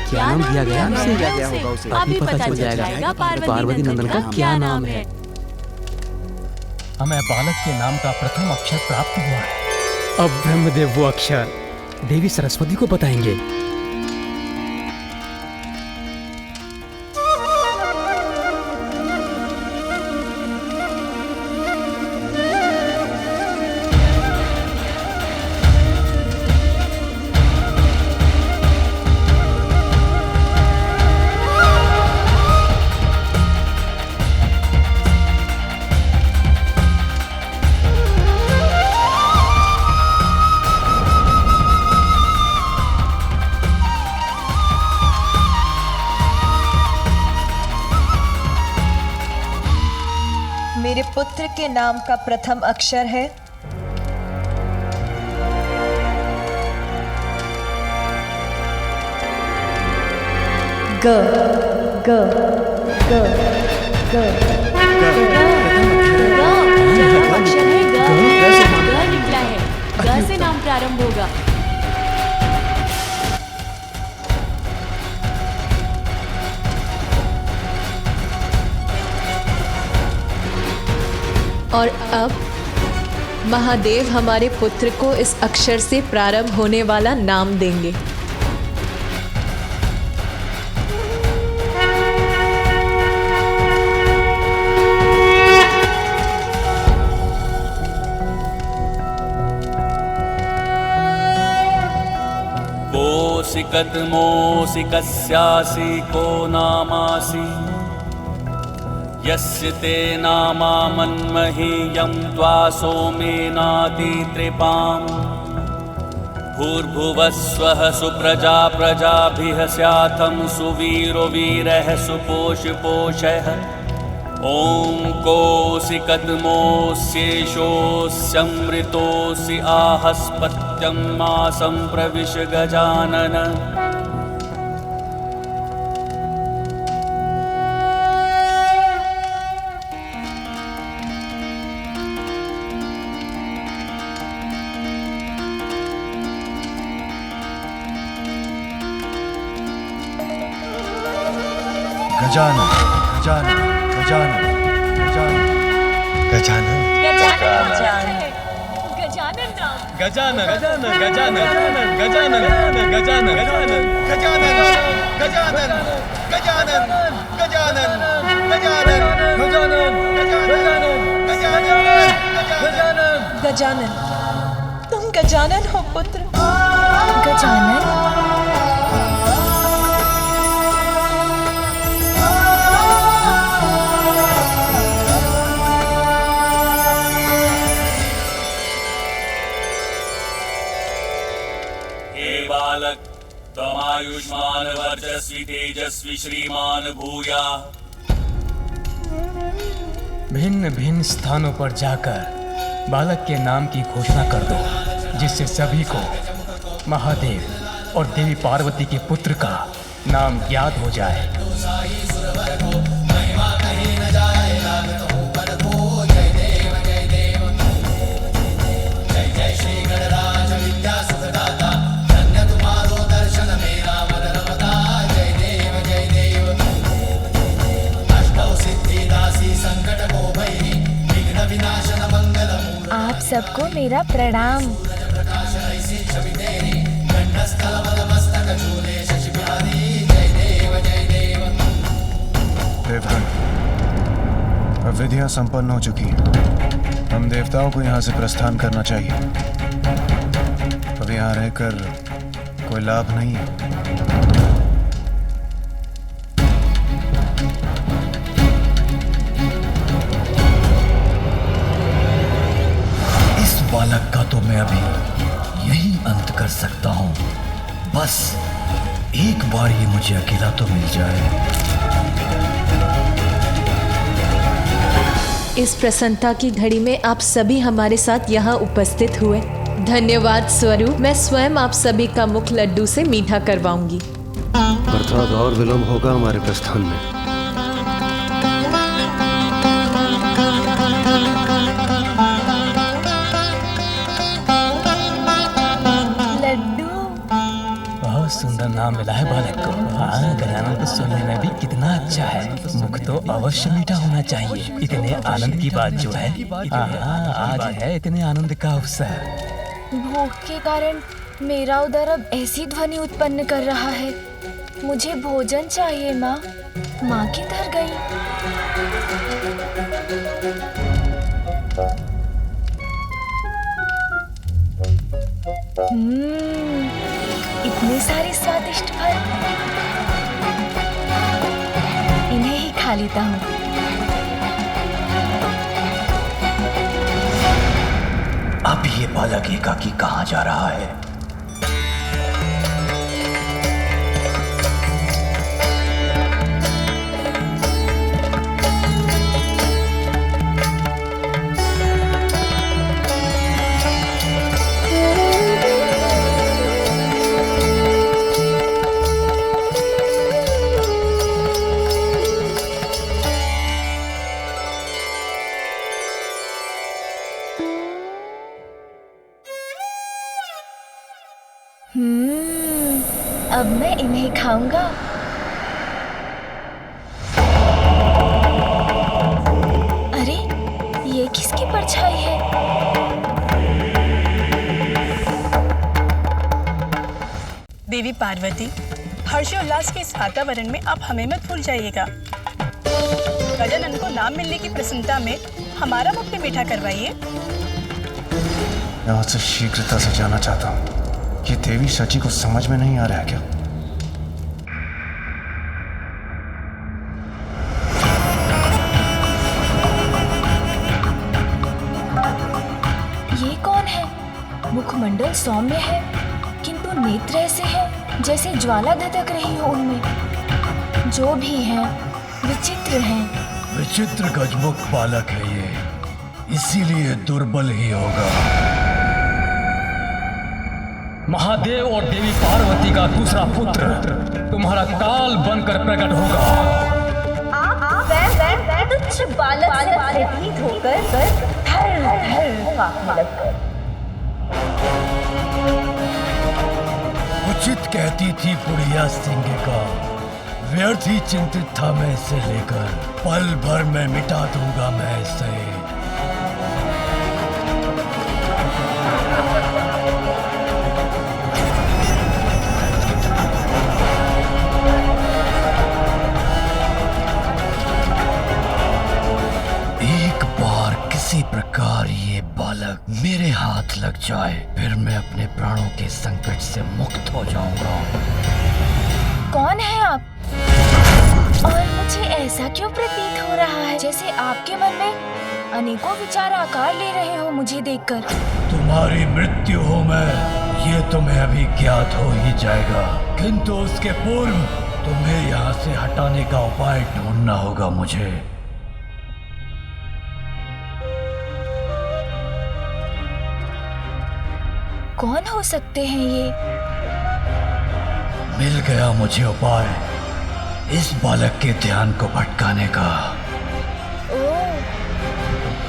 क्या नाम दिया गया उसे? अभी पता चल जाएगा पार्वती नंदन का क्या नाम है। हमें बालक के नाम का प्रथम अक्षर प्राप्त हुआ है। अब ब्रह्मदेव वो अक्षर देवी सरस्वती को बताएंगे। के नाम का प्रथम अक्षर है? ग ग ग ग अक्षर है ग। ग निकला है। ग से नाम प्रारंभ होगा। और अब महादेव हमारे पुत्र को इस अक्षर से प्रारंभ होने वाला नाम देंगे। कोसि कदमोसि कस्यासि को नामासि यस्य ते नामा मन्महीयं त्वा सोमेनाति त्रिपाम् भूर्भुवस्वः सुप्रजा प्रजाभिः स्याथं सुवीरो वीरः सुपोषपोषः ॐ कोसि कदमोऽस्येषोऽस्यमृतोऽसि आहस्पत्यं मासं प्रविश गजानन। गजानन गजानन गजानन गजानन गजानन गजानन गजानन गजानन गजानन गजानन गजानन गजानन गजानन गजानन गजानन गजानन, तुम गजानन हो पुत्र। गजानन? बालक त्वमायुष्मान वर्चस्वी तेजस्वी श्रीमान भूया। भिन्न भिन्न स्थानों पर जाकर बालक के नाम की घोषणा कर दो, जिससे सभी को महादेव और देवी पार्वती के पुत्र का नाम ज्ञात हो जाए। आप सबको मेरा प्रणाम। देवधन, अब विधियां संपन्न हो चुकी हैं। हम देवताओं को यहाँ से प्रस्थान करना चाहिए। अब यहाँ रहकर कोई लाभ नहीं है। बालक का तो मैं अभी यही अंत कर सकता हूँ। बस एक बार ये मुझे अकेला तो मिल जाए। इस प्रसन्नता की घड़ी में आप सभी हमारे साथ यहाँ उपस्थित हुए, धन्यवाद स्वरूप मैं स्वयं आप सभी का मुख लड्डू से मीठा करवाऊंगी। अर्थात और विलंब होगा हमारे प्रस्थान में। सुंदर नाम मिला है बालक को। हाँ, गजानन को सुनने में भी कितना अच्छा है। मुख तो अवश्य मीठा होना चाहिए। इतने आनंद की बात जो है, आज है इतने आनंद का अवसर। भूख के कारण मेरा उदर अब ऐसी ध्वनि उत्पन्न कर रहा है। मुझे भोजन चाहिए माँ। माँ किधर गई? इतने सारे स्वादिष्ट फल, इन्हें ही खा लेता हूँ। अब ये बालक एकाकी कहाँ जा रहा है? अब मैं इन्हें खाऊंगा। अरे ये किसकी परछाई है? देवी पार्वती, हर्षोल्लास के इस वातावरण में आप हमें मत भूल जाइएगा। गजानन को नाम मिलने की प्रसन्नता में हमारा मुख भी मीठा करवाइए। मैं आपसे शीघ्रता से जाना चाहता हूँ। ये देवी सची को समझ में नहीं आ रहा है क्या? ये कौन है? मुखमंडल सौम्य है, किंतु नेत्र ऐसे है जैसे ज्वाला धधक रही हो उनमें। जो भी है विचित्र हैं। विचित्र गजमुख बालक है ये, इसीलिए दुर्बल ही होगा। महादेव और देवी पार्वती का दूसरा पुत्र तुम्हारा काल बनकर प्रकट होगा। आप तुच्छ बालक से भयभीत होकर थर-थर कांपने लगकर। उचित कहती थी बुढ़िया सिंह का, व्यर्थ ही चिंतित था मैं इसे लेकर। पल भर में मिटा दूंगा मैं इसे। किसी प्रकार ये बालक मेरे हाथ लग जाए, फिर मैं अपने प्राणों के संकट से मुक्त हो जाऊंगा। कौन है आप? और मुझे ऐसा क्यों प्रतीत हो रहा है जैसे आपके मन में अनेकों विचार आकार ले रहे हो मुझे देखकर? तुम्हारी मृत्यु हो मैं, ये तुम्हें अभी ज्ञात हो ही जाएगा, किंतु उसके पूर्व तुम्हें यहाँ से हटाने का उपाय ढूंढना होगा मुझे। कौन हो सकते हैं ये? मिल गया मुझे उपाय इस बालक के ध्यान को भटकाने का। ओह,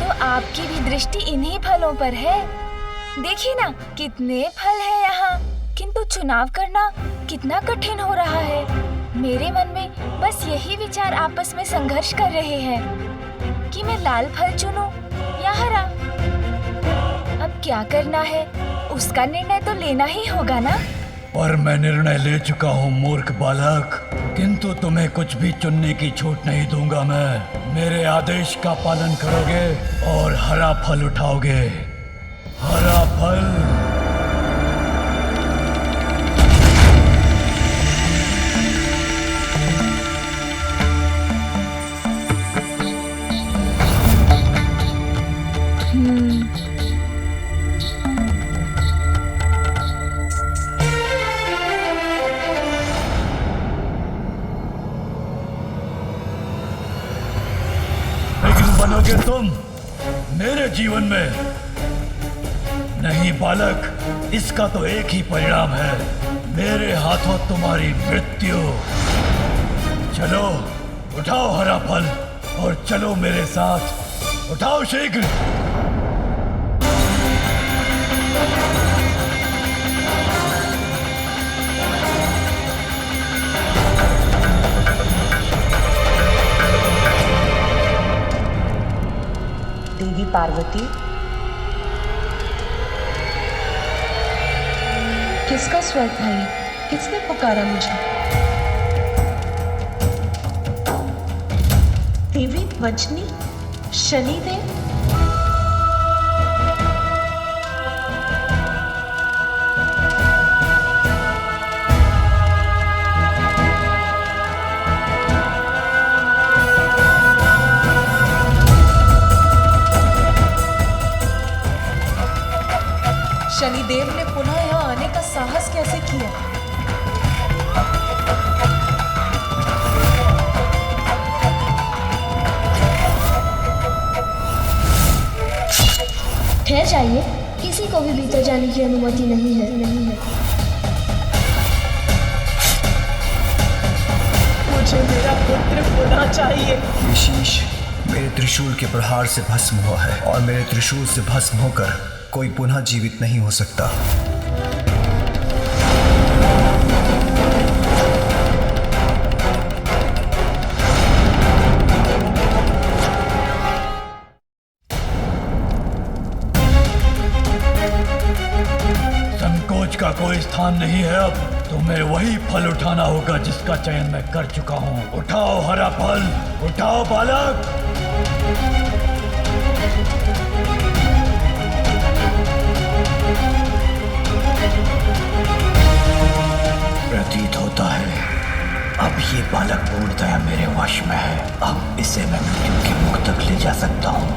तो आपकी भी दृष्टि इन्हीं फलों पर है। देखिए ना कितने फल है यहाँ, किंतु चुनाव करना कितना कठिन हो रहा है। मेरे मन में बस यही विचार आपस में संघर्ष कर रहे हैं कि मैं लाल फल चुनूं या हरा। अब क्या करना है उसका निर्णय तो लेना ही होगा ना। पर मैं निर्णय ले चुका हूँ मूर्ख बालक, किंतु तुम्हें कुछ भी चुनने की छूट नहीं दूंगा मैं। मेरे आदेश का पालन करोगे और हरा फल उठाओगे। हरा फल। बनोगे तुम मेरे जीवन में? नहीं बालक, इसका तो एक ही परिणाम है, मेरे हाथों तुम्हारी मृत्यु। चलो उठाओ हरा फल और चलो मेरे साथ। उठाओ शीघ्र। देवी पार्वती, किसका स्वर था ये? किसने पुकारा मुझे? देवी वजनी, शनिदेव? शनिदेव ने पुनः यहाँ आने का साहस कैसे किया? ठहर जाइए, किसी को भी भीतर जाने की अनुमति नहीं है। मुझे मेरा पुत्र पुनः चाहिए। ये शीश मेरे त्रिशूल के प्रहार से भस्म हुआ है और मेरे त्रिशूल से भस्म होकर कोई पुनः जीवित नहीं हो सकता। स्थान नहीं है। अब तुम्हें वही फल उठाना होगा जिसका चयन मैं कर चुका हूँ। उठाओ हरा फल, उठाओ बालक। प्रतीत होता है अब ये बालक पूर्णतः मेरे वश में है। अब इसे मैं मृत्यु के मुख तक ले जा सकता हूँ।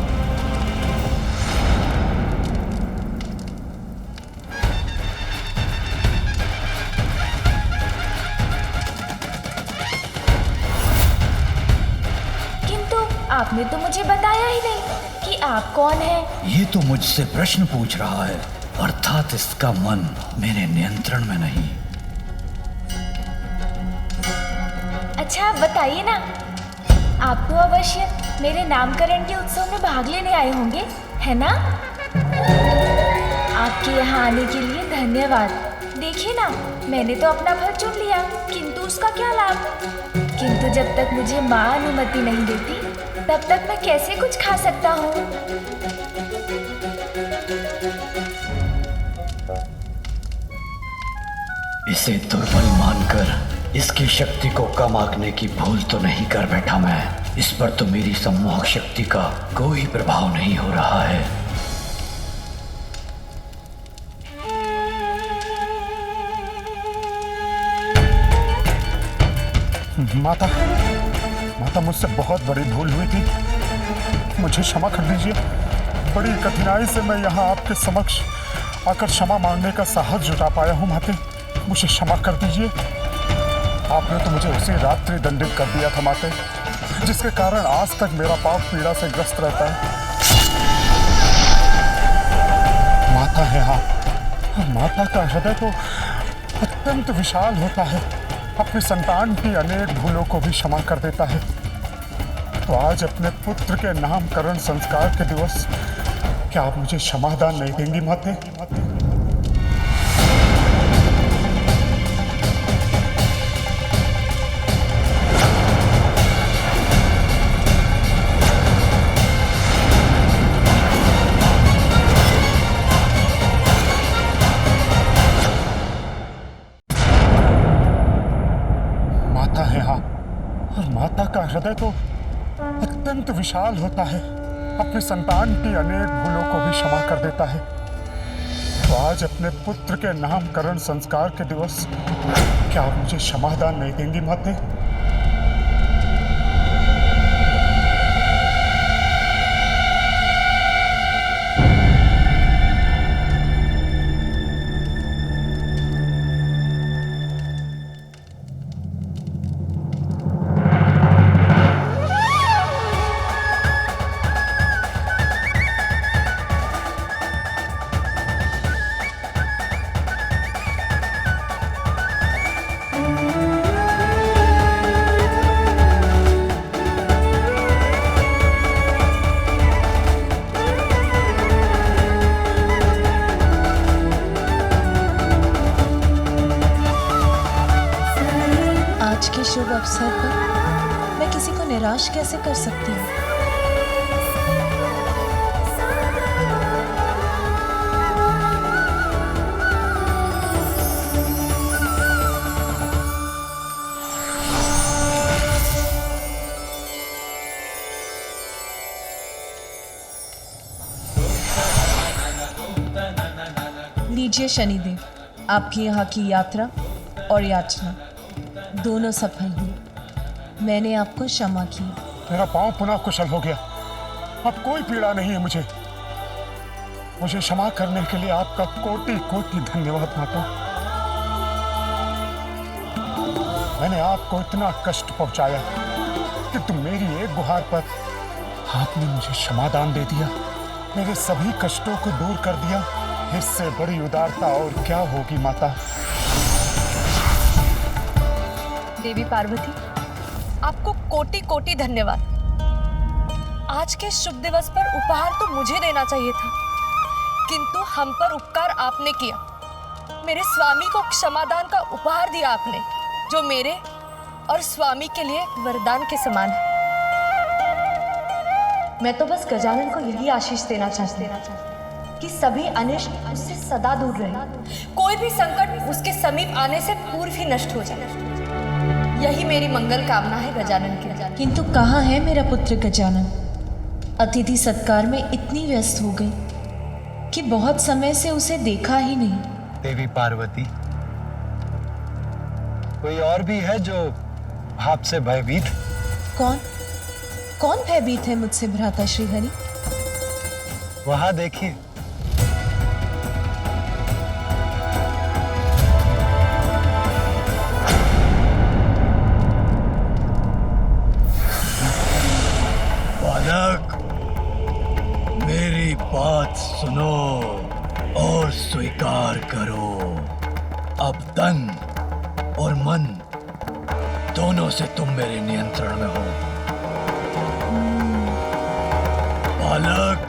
किंतु आपने तो मुझे बताया ही नहीं कि आप कौन हैं। ये तो मुझसे प्रश्न पूछ रहा है, अर्थात इसका मन मेरे नियंत्रण में नहीं। अच्छा आप बताइए ना, आप तो अवश्य मेरे नामकरण के उत्सव में भाग लेने आए होंगे, है ना? आपके यहाँ आने के लिए धन्यवाद। देखिए ना, मैंने तो अपना फल चुन लिया, किंतु उसका क्या लाभ? किंतु जब तक मुझे माँ अनुमति नहीं देती, तब तक मैं कैसे कुछ खा सकता हूँ? इसे दुर्बल मानकर इसकी शक्ति को कम आंकने की भूल तो नहीं कर बैठा मैं। इस पर तो मेरी सम्मोहक शक्ति का कोई प्रभाव नहीं हो रहा है। माता मुझसे बहुत बड़ी भूल हुई थी, मुझे क्षमा कर दीजिए। बड़ी कठिनाई से मैं यहाँ आपके समक्ष आकर क्षमा मांगने का साहस जुटा पाया हूँ। माते, मुझे क्षमा कर दीजिए। आपने तो मुझे उसी रात्रि दंडित कर दिया था माते, जिसके कारण आज तक मेरा पाप पीड़ा से ग्रस्त रहता है। माता है हाँ, माता का हृदय तो अत्यंत विशाल होता है, अपनी संतान की अनेक भूलों को भी क्षमा कर देता है। तो आज अपने पुत्र के नामकरण संस्कार के दिवस क्या आप मुझे क्षमादान नहीं देंगी माते? माता का हृदय तो अत्यंत विशाल होता है, अपनी संतान की अनेक भूलों को भी क्षमा कर देता है। तो आज अपने पुत्र के नामकरण संस्कार के दिवस क्या आप मुझे क्षमादान नहीं देंगी माते? शुभ अवसर पर मैं किसी को निराश कैसे कर सकती हूँ? लीजिए शनिदेव, आपकी यहाँ की यात्रा और याचना दोनों सफल हुई। मैंने आपको क्षमा की। मेरा पांव पुनः कुशल हो गया, अब कोई पीड़ा नहीं है मुझे। मुझे क्षमा करने के लिए आपका कोटि कोटि धन्यवाद माता। मैंने आपको इतना कष्ट पहुंचाया कि तुम मेरी एक गुहार पर आपने मुझे क्षमादान दे दिया, मेरे सभी कष्टों को दूर कर दिया। इससे बड़ी उदारता और क्या होगी माता। देवी पार्वती, आपको कोटि कोटि धन्यवाद। आज के शुभ दिवस पर उपहार तो मुझे देना चाहिए था, किंतु हम पर उपकार आपने किया। मेरे स्वामी को क्षमादान का उपहार दिया आपने, जो मेरे और स्वामी के लिए वरदान के समान है। मैं तो बस गजानन को यही आशीष देना चाहती हूँ कि सभी अनिष्ट उससे सदा दूर रहे, कोई भी संकट उसके समीप आने से पूर्व ही नष्ट हो जाए। यही मेरी मंगल कामना है गजानन के। किंतु कहाँ है मेरा पुत्र गजानन? अतिथि सत्कार में इतनी व्यस्त हो गई कि बहुत समय से उसे देखा ही नहीं। देवी पार्वती, कोई और भी है जो आपसे भयभीत? कौन भयभीत है मुझसे भ्राता श्रीहरि? वहां देखिए। बालक, मेरी बात सुनो और स्वीकार करो। अब तन और मन दोनों से तुम मेरे नियंत्रण में हो। बालक,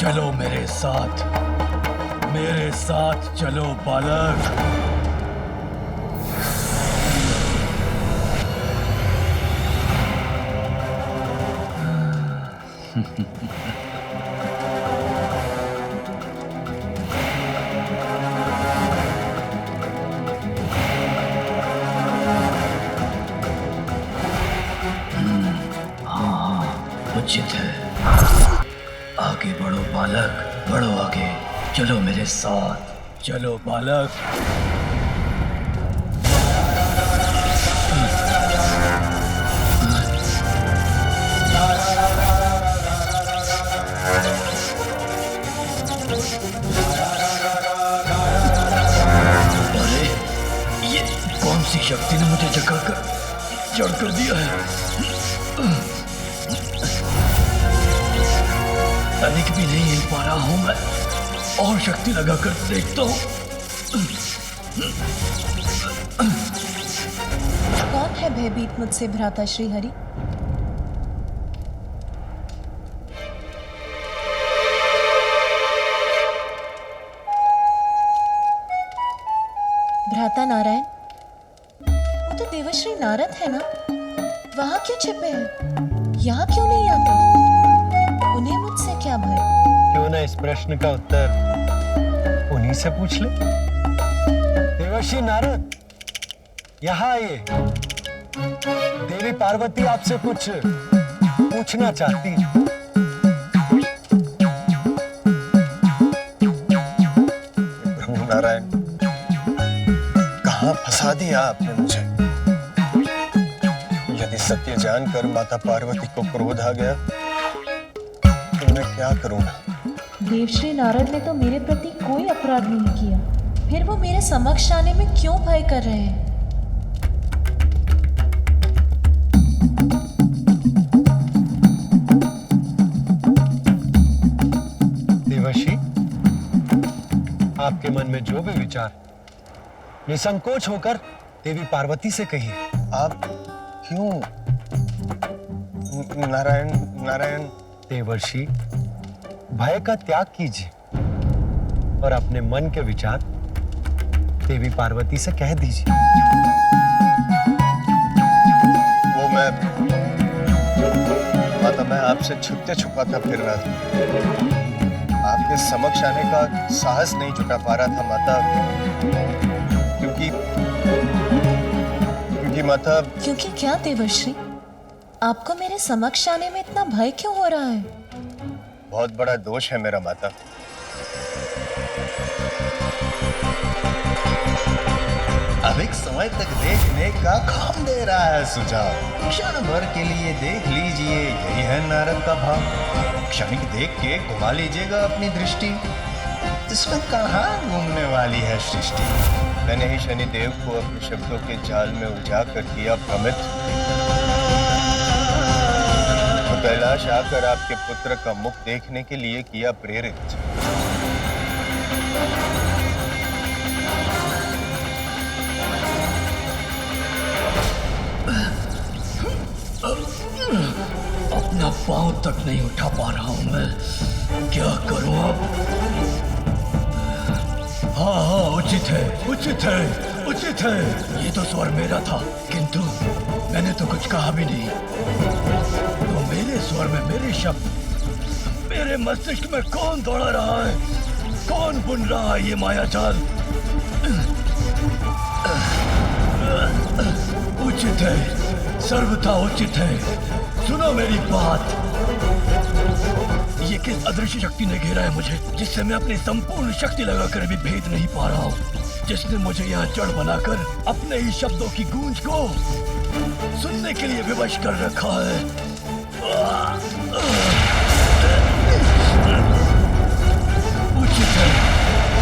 चलो मेरे साथ चलो बालक। उचित है। आगे बढ़ो बालक, बढ़ो आगे। चलो मेरे साथ। चलो बालक। अरे ये कौन सी शक्ति ने मुझे जड़ कर दिया है? तनिक भी नहीं हिल पा रहा हूं मैं। और शक्ति लगाकर देखता हूं। कौन है भयभीत मुझसे भ्राता श्रीहरि? भ्राता नारायण, वो तो देवर्षि नारद है ना? वहां क्यों छिपे हैं? यहाँ क्यों नहीं आते? उन्हें मुझसे क्या भय? क्यों ना इस प्रश्न का उत्तर उन्हीं से पूछ ले। देवर्षि नारद, यहाँ आइए। देवी पार्वती आपसे कुछ पूछना चाहती है। प्रभु नारायण, कहाँ फंसा दिया आपने मुझे? यदि सत्य जानकर माता पार्वती को क्रोध आ गया तो मैं क्या करूंगा? देवश्री नारद ने तो मेरे प्रति कोई अपराध नहीं किया, फिर वो मेरे समक्ष आने में क्यों भय कर रहे हैं? देवर्षि, आपके मन में जो भी विचार, निसंकोच होकर देवी पार्वती से कहिए। आप क्यों? नारायण। देवर्षि, भय का त्याग कीजिए और अपने मन के विचार देवी पार्वती से कह दीजिए। वो मैं आपसे छुपते छुपाता फिर रहा था। आपके समक्ष आने का साहस नहीं जुटा पा रहा था माता, क्योंकि माता। क्योंकि क्या देवर्षि? आपको मेरे समक्ष आने में इतना भय क्यों हो रहा है? बहुत बड़ा दोष है मेरा माता। अधिक समय तक देखने का काम दे रहा है सुझाव। क्षण भर के लिए देख लीजिए, यही है नारद का भाव। क्षणिक देख के घुमा लीजिएगा अपनी दृष्टि, इसमें कहाँ घूमने वाली है सृष्टि। मैंने ही शनिदेव को अपने शब्दों के जाल में उलझा कर किया भ्रमित, तो कैलाश आकर आपके पुत्र का मुख देखने के लिए किया प्रेरित। अपना पांव तक नहीं उठा पा रहा हूं मैं, क्या करूं अब? हाँ, उचित है। ये तो स्वर मेरा था, किंतु मैंने तो कुछ कहा भी नहीं। तो मेरे स्वर में मेरे शब्द मेरे मस्तिष्क में कौन दौड़ा रहा है? कौन बुन रहा है ये मायाजाल? उचित है, सर्वथा उचित है। सुनो मेरी बात। ये किस अदृश्य शक्ति ने घेरा है मुझे, जिससे मैं अपनी संपूर्ण शक्ति लगाकर भी भेद नहीं पा रहा हूँ, जिसने मुझे यहाँ जड़ बनाकर अपने ही शब्दों की गूंज को सुनने के लिए विवश कर रखा है। उचित है,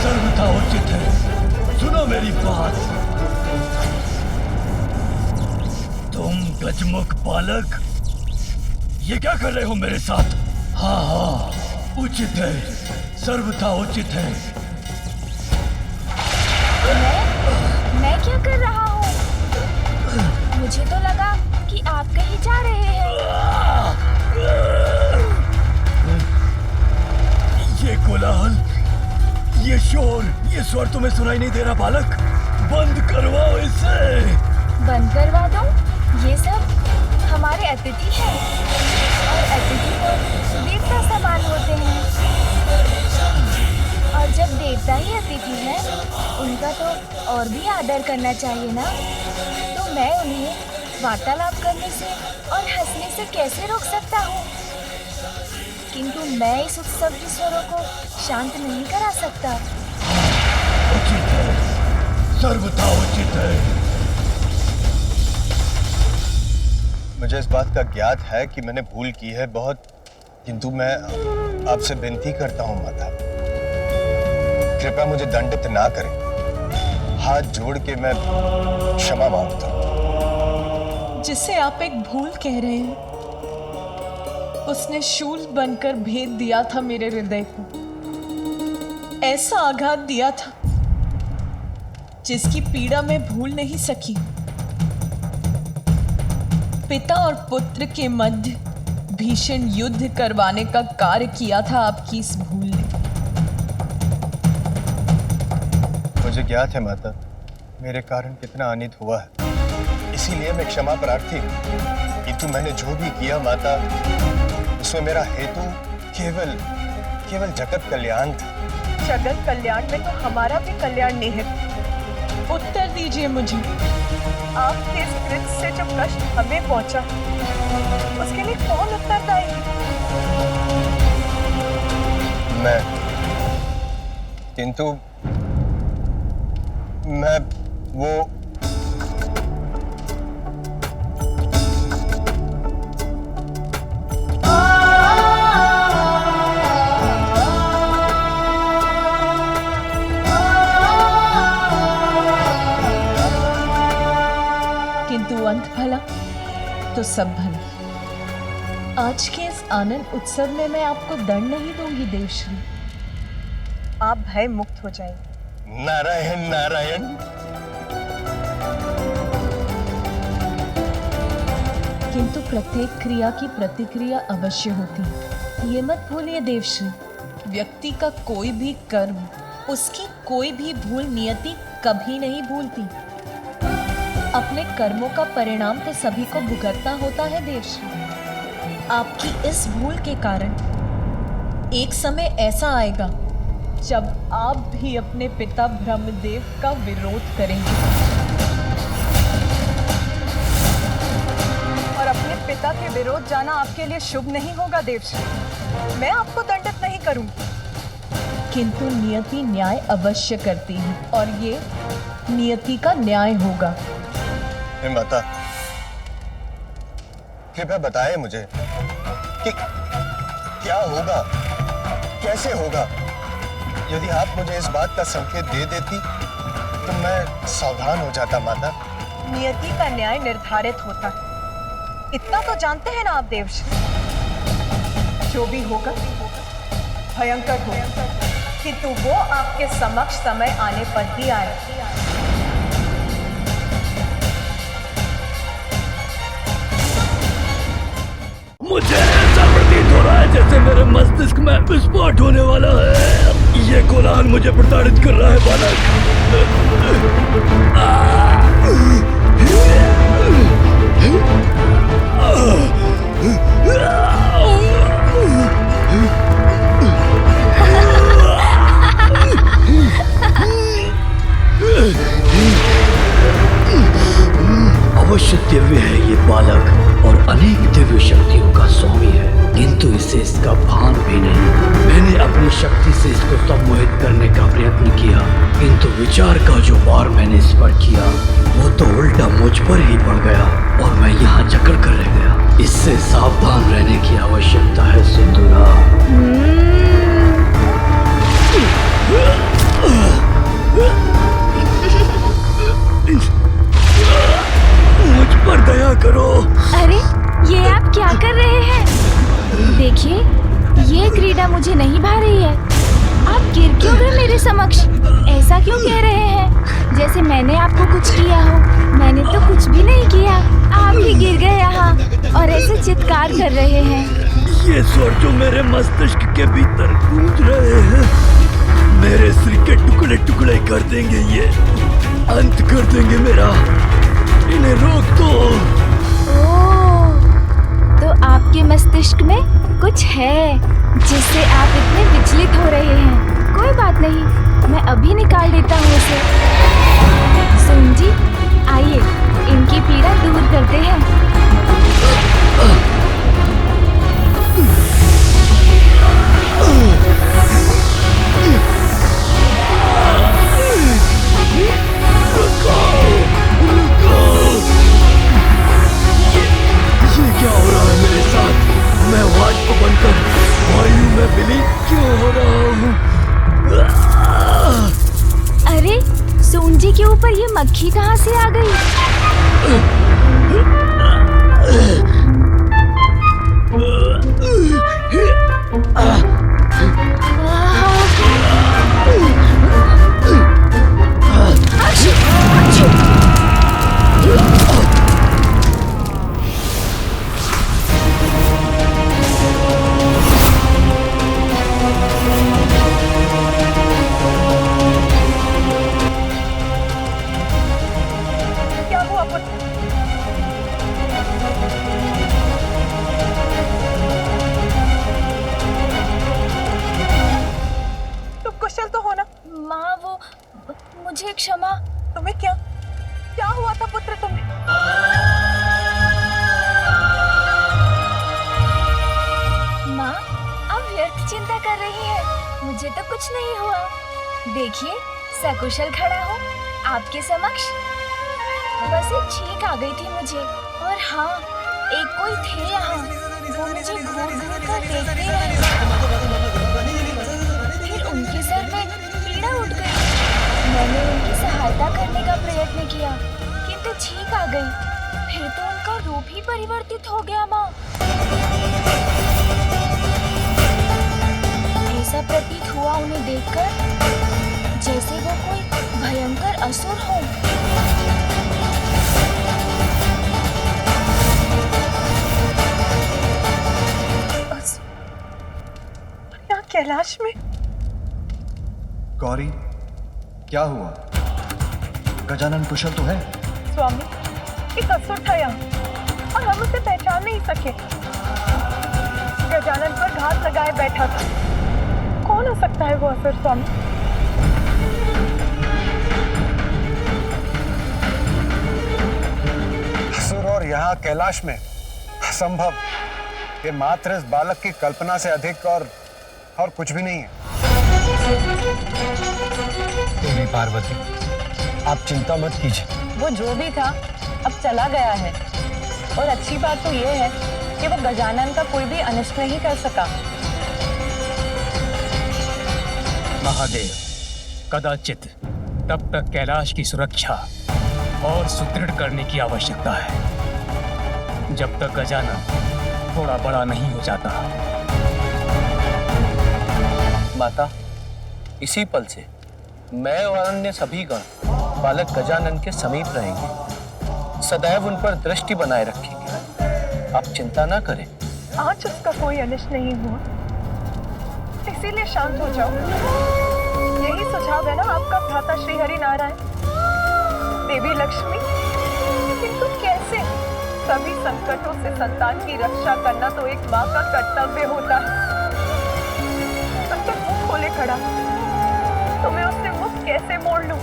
सर्वथा उचित है। सुनो मेरी बात। तुम गजमुख बालक, ये क्या कर रहे हो मेरे साथ? हाँ हाँ, उचित है, सर्वथा उचित है। मैं क्या कर रहा हूँ? मुझे तो लगा कि आप कहीं जा रहे हैं। ये कोलाहल, ये शोर, ये स्वर तुम्हें सुनाई नहीं दे रहा बालक? बंद करवाओ इसे। बंद करवा दो? ये सब हमारे अतिथि हैं और अतिथि तो देवता समान होते हैं, और जब देवता ही अतिथि हैं, उनका तो और भी आदर करना चाहिए ना। तो मैं उन्हें वार्तालाप करने से और हंसने से कैसे रोक सकता हूँ? किंतु मैं इस उत्सव के स्वरों को शांत नहीं करा सकता। उचित है, सर्वथा उचित है। मुझे इस बात का ज्ञात है कि मैंने भूल की है बहुत, किंतु मैं आपसे विनती करता हूँ माता, कृपया मुझे दंडित ना करें। हाथ जोड़ के मैं क्षमा मांगता हूँ। जिसे आप एक भूल कह रहे हैं, उसने शूल बनकर भेद दिया था मेरे हृदय को। ऐसा आघात दिया था जिसकी पीड़ा मैं भूल नहीं सकी। पिता और पुत्र के मध्य भीषण युद्ध करवाने का कार्य किया था आपकी इस भूल ने। मुझे ज्ञात है माता, मेरे कारण कितना अनित हुआ है, इसीलिए मैं क्षमा प्रार्थी हूँ। किंतु मैंने जो भी किया माता, उसमें मेरा हेतु केवल जगत कल्याण था। जगत कल्याण में तो हमारा भी कल्याण निहित। उत्तर दीजिए मुझे, आपके इस कृत्य से जो कष्ट हमें पहुंचा, उसके लिए कौन उत्तरदायी? मैं, किंतु मैं वो अंत भला तो सब भला। आज के इस आनंद उत्सव में मैं आपको दंड नहीं दूंगी देवश्री। आप भय मुक्त हो जाएंगे। नारायण नारायण। किंतु प्रत्येक क्रिया की प्रतिक्रिया अवश्य होती है, ये मत भूलिए देवश्री। व्यक्ति का कोई भी कर्म, उसकी कोई भी भूल नियति कभी नहीं भूलती। अपने कर्मों का परिणाम तो सभी को भुगतना होता है देवश्री। आपकी इस भूल के कारण एक समय ऐसा आएगा जब आप भी अपने पिता ब्रह्मदेव का विरोध करेंगे और अपने पिता के विरोध जाना आपके लिए शुभ नहीं होगा देवश्री। मैं आपको दंडित नहीं करूंगी, किंतु नियति न्याय अवश्य करती है और ये नियति का न्याय होगा। माता, कृपया बताएं मुझे कि क्या होगा, कैसे होगा। यदि आप मुझे इस बात का संकेत दे देती तो मैं सावधान हो जाता माता। नियति का न्याय निर्धारित होता है, इतना तो जानते हैं ना आप देवश्री। जो भी होगा भयंकर होगा, किंतु वो आपके समक्ष समय आने पर ही आए। मुझे ऐसा प्रतीत हो रहा है जैसे मेरे मस्तिष्क में विस्फोट होने वाला है। ये कोलाहल मुझे प्रताड़ित कर रहा है बालक। अवश्य दिव्य है ये बालक और अनेक दिव्य शक्तियों का स्वामी है, किंतु इसे इसका भान भी नहीं। मैंने अपनी शक्ति से इसको सम्मोहित करने का प्रयत्न किया, किंतु विचार का जो वार मैंने इस पर किया वो तो उल्टा मुझ पर ही पड़ गया और मैं यहाँ जकड़ कर रह गया। इससे सावधान रहने की आवश्यकता है सिंदूरा। मुझ पर दया करो। अरे ये आप क्या कर रहे हैं? देखिए, ये क्रीड़ा मुझे नहीं भा रही है। आप गिर क्यों गए मेरे समक्ष? ऐसा क्यों कह रहे हैं जैसे मैंने आपको कुछ किया हो? मैंने तो कुछ भी नहीं किया, आप ही गिर गए यहाँ और ऐसे चित्कार कर रहे हैं। ये स्वर जो मेरे मस्तिष्क के भीतर गूंज रहे हैं मेरे सिर के टुकड़े टुकड़े कर देंगे, ये अंत कर देंगे मेरा। इन्हें रोक दो। ओह, तो आपके मस्तिष्क में कुछ है जिससे आप इतने विचलित हो रहे हैं। कोई बात नहीं, मैं अभी निकाल देता हूँ उसे। सुन जी, आइए इनकी पीड़ा दूर करते हैं। ये क्या हो रहा है मेरे साथ? मैं वाष्प बनकर वायु में विलीन क्यों हो रहा हूँ? अरे सोन जी के ऊपर ये मक्खी कहाँ से आ गई? क्या हुआ पुत्र? तुम कुशल तो हो ना? माँ, वो मुझे क्षमा। तुम्हें क्या क्या हुआ था पुत्र तुम्हें? माँ, आप व्यर्थ चिंता कर रही हैं। मुझे तो कुछ नहीं हुआ। देखिए, सकुशल खड़ा हूँ आपके समक्ष। बस एक छींक आ गई थी मुझे, और हाँ, एक कोई थे यहाँ, वो मुझे घूर घूर कर देखते रहे। फिर उनके सर में पीड़ा उठ गई। मैंने उनकी सहायता करने का प्रयत्न किया, किंतु छींक आ गई। फिर तो उनका रूप ही परिवर्तित हो गया माँ। ऐसा प्रतीत हुआ उन्हें देखकर जैसे वो कोई भयंकर असुर हो। यहाँ कैलाश में? गौरी, क्या हुआ? गजानन कुशल तो है? स्वामी, एक असुर था यहाँ और हम उसे पहचान नहीं सके। गजानन पर घात लगाए बैठा था। कौन हो सकता है वो असुर स्वामी? असुर और यहाँ कैलाश में असंभव। ये मात्र इस बालक की कल्पना से अधिक और कुछ भी नहीं है। देवी पार्वती, आप चिंता मत कीजिए। वो जो भी था अब चला गया है, और अच्छी बात तो ये है कि वो गजानन का कोई भी अनिष्ट नहीं कर सका। महादेव, कदाचित तब तक कैलाश की सुरक्षा और सुदृढ़ करने की आवश्यकता है जब तक गजानन थोड़ा बड़ा नहीं हो जाता। माता, इसी पल से मैं और अन्य सभी गण बालक गजानन के समीप रहेंगे, सदैव उन पर दृष्टि बनाए रखेंगे। आप चिंता ना करें। आज उसका कोई अनिष्ट नहीं हुआ, इसीलिए शांत हो जाओ। यही सुझाव है ना आपका भ्राता श्री हरि नारायण, देवी लक्ष्मी। किंतु कैसे? सभी संकटों से संतान की रक्षा करना तो एक माँ का कर्तव्य होता है। संकट मुंह खोले खड़ा, तो मैं उससे मुख कैसे मोड़ लूं?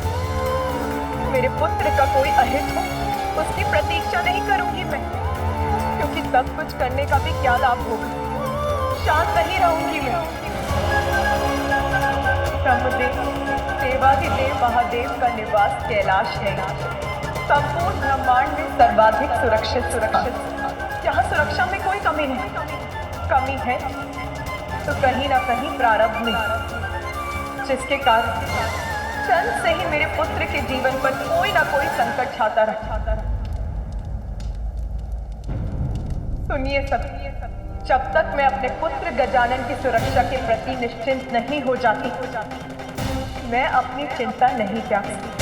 मेरे पुत्र का कोई अहित हो उसकी प्रतीक्षा नहीं करूंगी मैं, क्योंकि सब कुछ करने का भी क्या लाभ होगा। शांत नहीं रहूंगी मैं। ब्रह्मदेव देवाधिदेव महादेव का निवास कैलाश है। संपूर्ण ब्रह्मांड में सर्वाधिक सुरक्षित। यहाँ सुरक्षा में कोई कमी नहीं। कमी है तो कहीं ना कहीं प्रारब्ध में, जिसके कारण जन्म से ही मेरे पुत्र के जीवन पर कोई ना कोई संकट छाता रहा। सुनिए सब, जब तक मैं अपने पुत्र गजानन की सुरक्षा के प्रति निश्चिंत नहीं हो जाती, मैं अपनी चिंता नहीं त्याग सकती।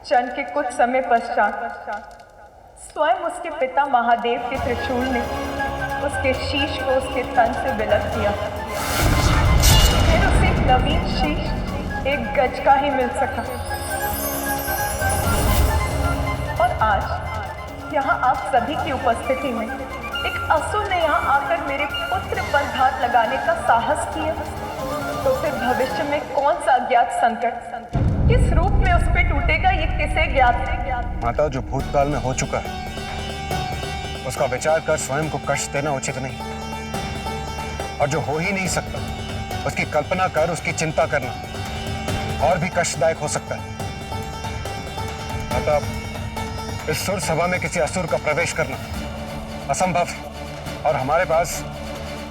जन्म के कुछ समय पश्चात स्वयं उसके पिता महादेव के त्रिशूल ने उसके शीश को उसके तन से विलग दिया। फिर उसे एक नवीन शीश 1 गज का ही मिल सका। और आज यहाँ आप सभी की उपस्थिति में एक असुर ने यहाँ आकर मेरे पुत्र पर घात लगाने का साहस किया, तो फिर भविष्य में कौन सा अज्ञात संकट किस रूप में उस पे टूटेगा, ये किसे ज्ञात है। माता, जो भूतकाल में हो चुका है उसका विचार कर स्वयं को कष्ट देना उचित नहीं, और जो हो ही नहीं सकता उसकी कल्पना कर उसकी चिंता करना और भी कष्टदायक हो सकता है। माता, इस सुर सभा में किसी असुर का प्रवेश करना असंभव है, और हमारे पास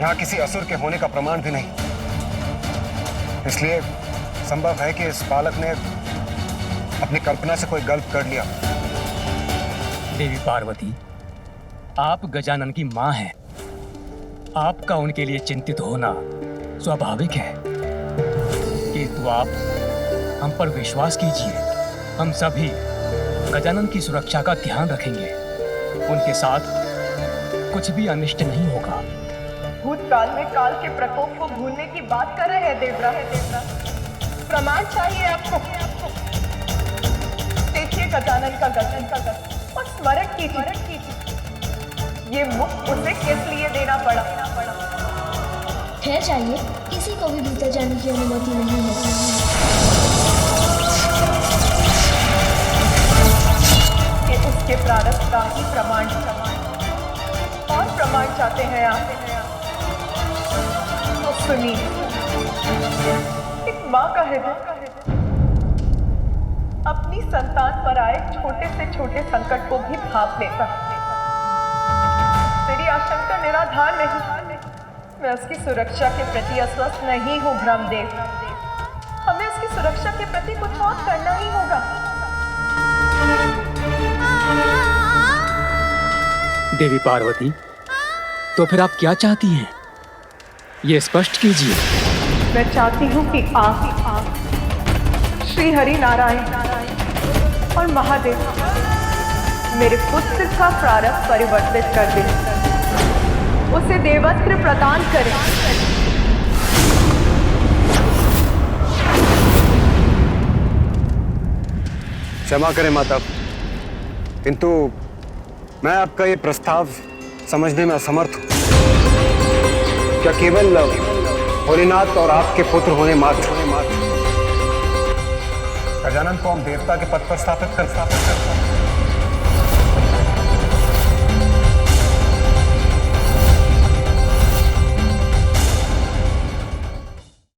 यहाँ किसी असुर के होने का प्रमाण भी नहीं। इसलिए संभव है कि इस बालक ने अपनी कल्पना से कोई गलत कर लिया। देवी पार्वती, आप गजानन की मां हैं। आपका उनके लिए चिंतित होना स्वाभाविक है, किंतु आप हम पर विश्वास कीजिए। हम सभी गजानन की सुरक्षा का ध्यान रखेंगे। उनके साथ कुछ भी अनिष्ट नहीं होगा। भूतकाल में काल के प्रकोप को भूलने की बात कर रहे हैं देवरा। प्रमाण चाहिए आपको। देखिए गजानन का गजन और स्मरण कीजिए ये मुख उसे किस लिए देना पड़ा। ठहर जाइए, किसी को भी भीतर जाने की अनुमति नहीं है। कि उसके प्रारब्ध का ही प्रमाण और प्रमाण चाहते हैं आप, तो सुनिए। एक माँ का हृदय अपनी संतान पर आए छोटे से छोटे संकट को भी भाप लेता है। मेरी आशंका निराधार नहीं। मैं उसकी सुरक्षा के प्रति अस्वस्थ नहीं हूँ ब्रह्मदेव। हमें उसकी सुरक्षा के प्रति कुछ और करना ही होगा। देवी पार्वती, तो फिर आप क्या चाहती हैं? ये स्पष्ट कीजिए। मैं चाहती हूँ कि आप श्री हरि नारायण और महादेव मेरे पुत्र का प्रारब्ध परिवर्तित कर दें, उसे देवस्त्र प्रदान करें। क्षमा करें माता, किंतु मैं आपका ये प्रस्ताव समझने में असमर्थ हूं। क्या केवल भोलेनाथ और आपके पुत्र होने मात्र गजानन को हम देवता के पद पर स्थापित कर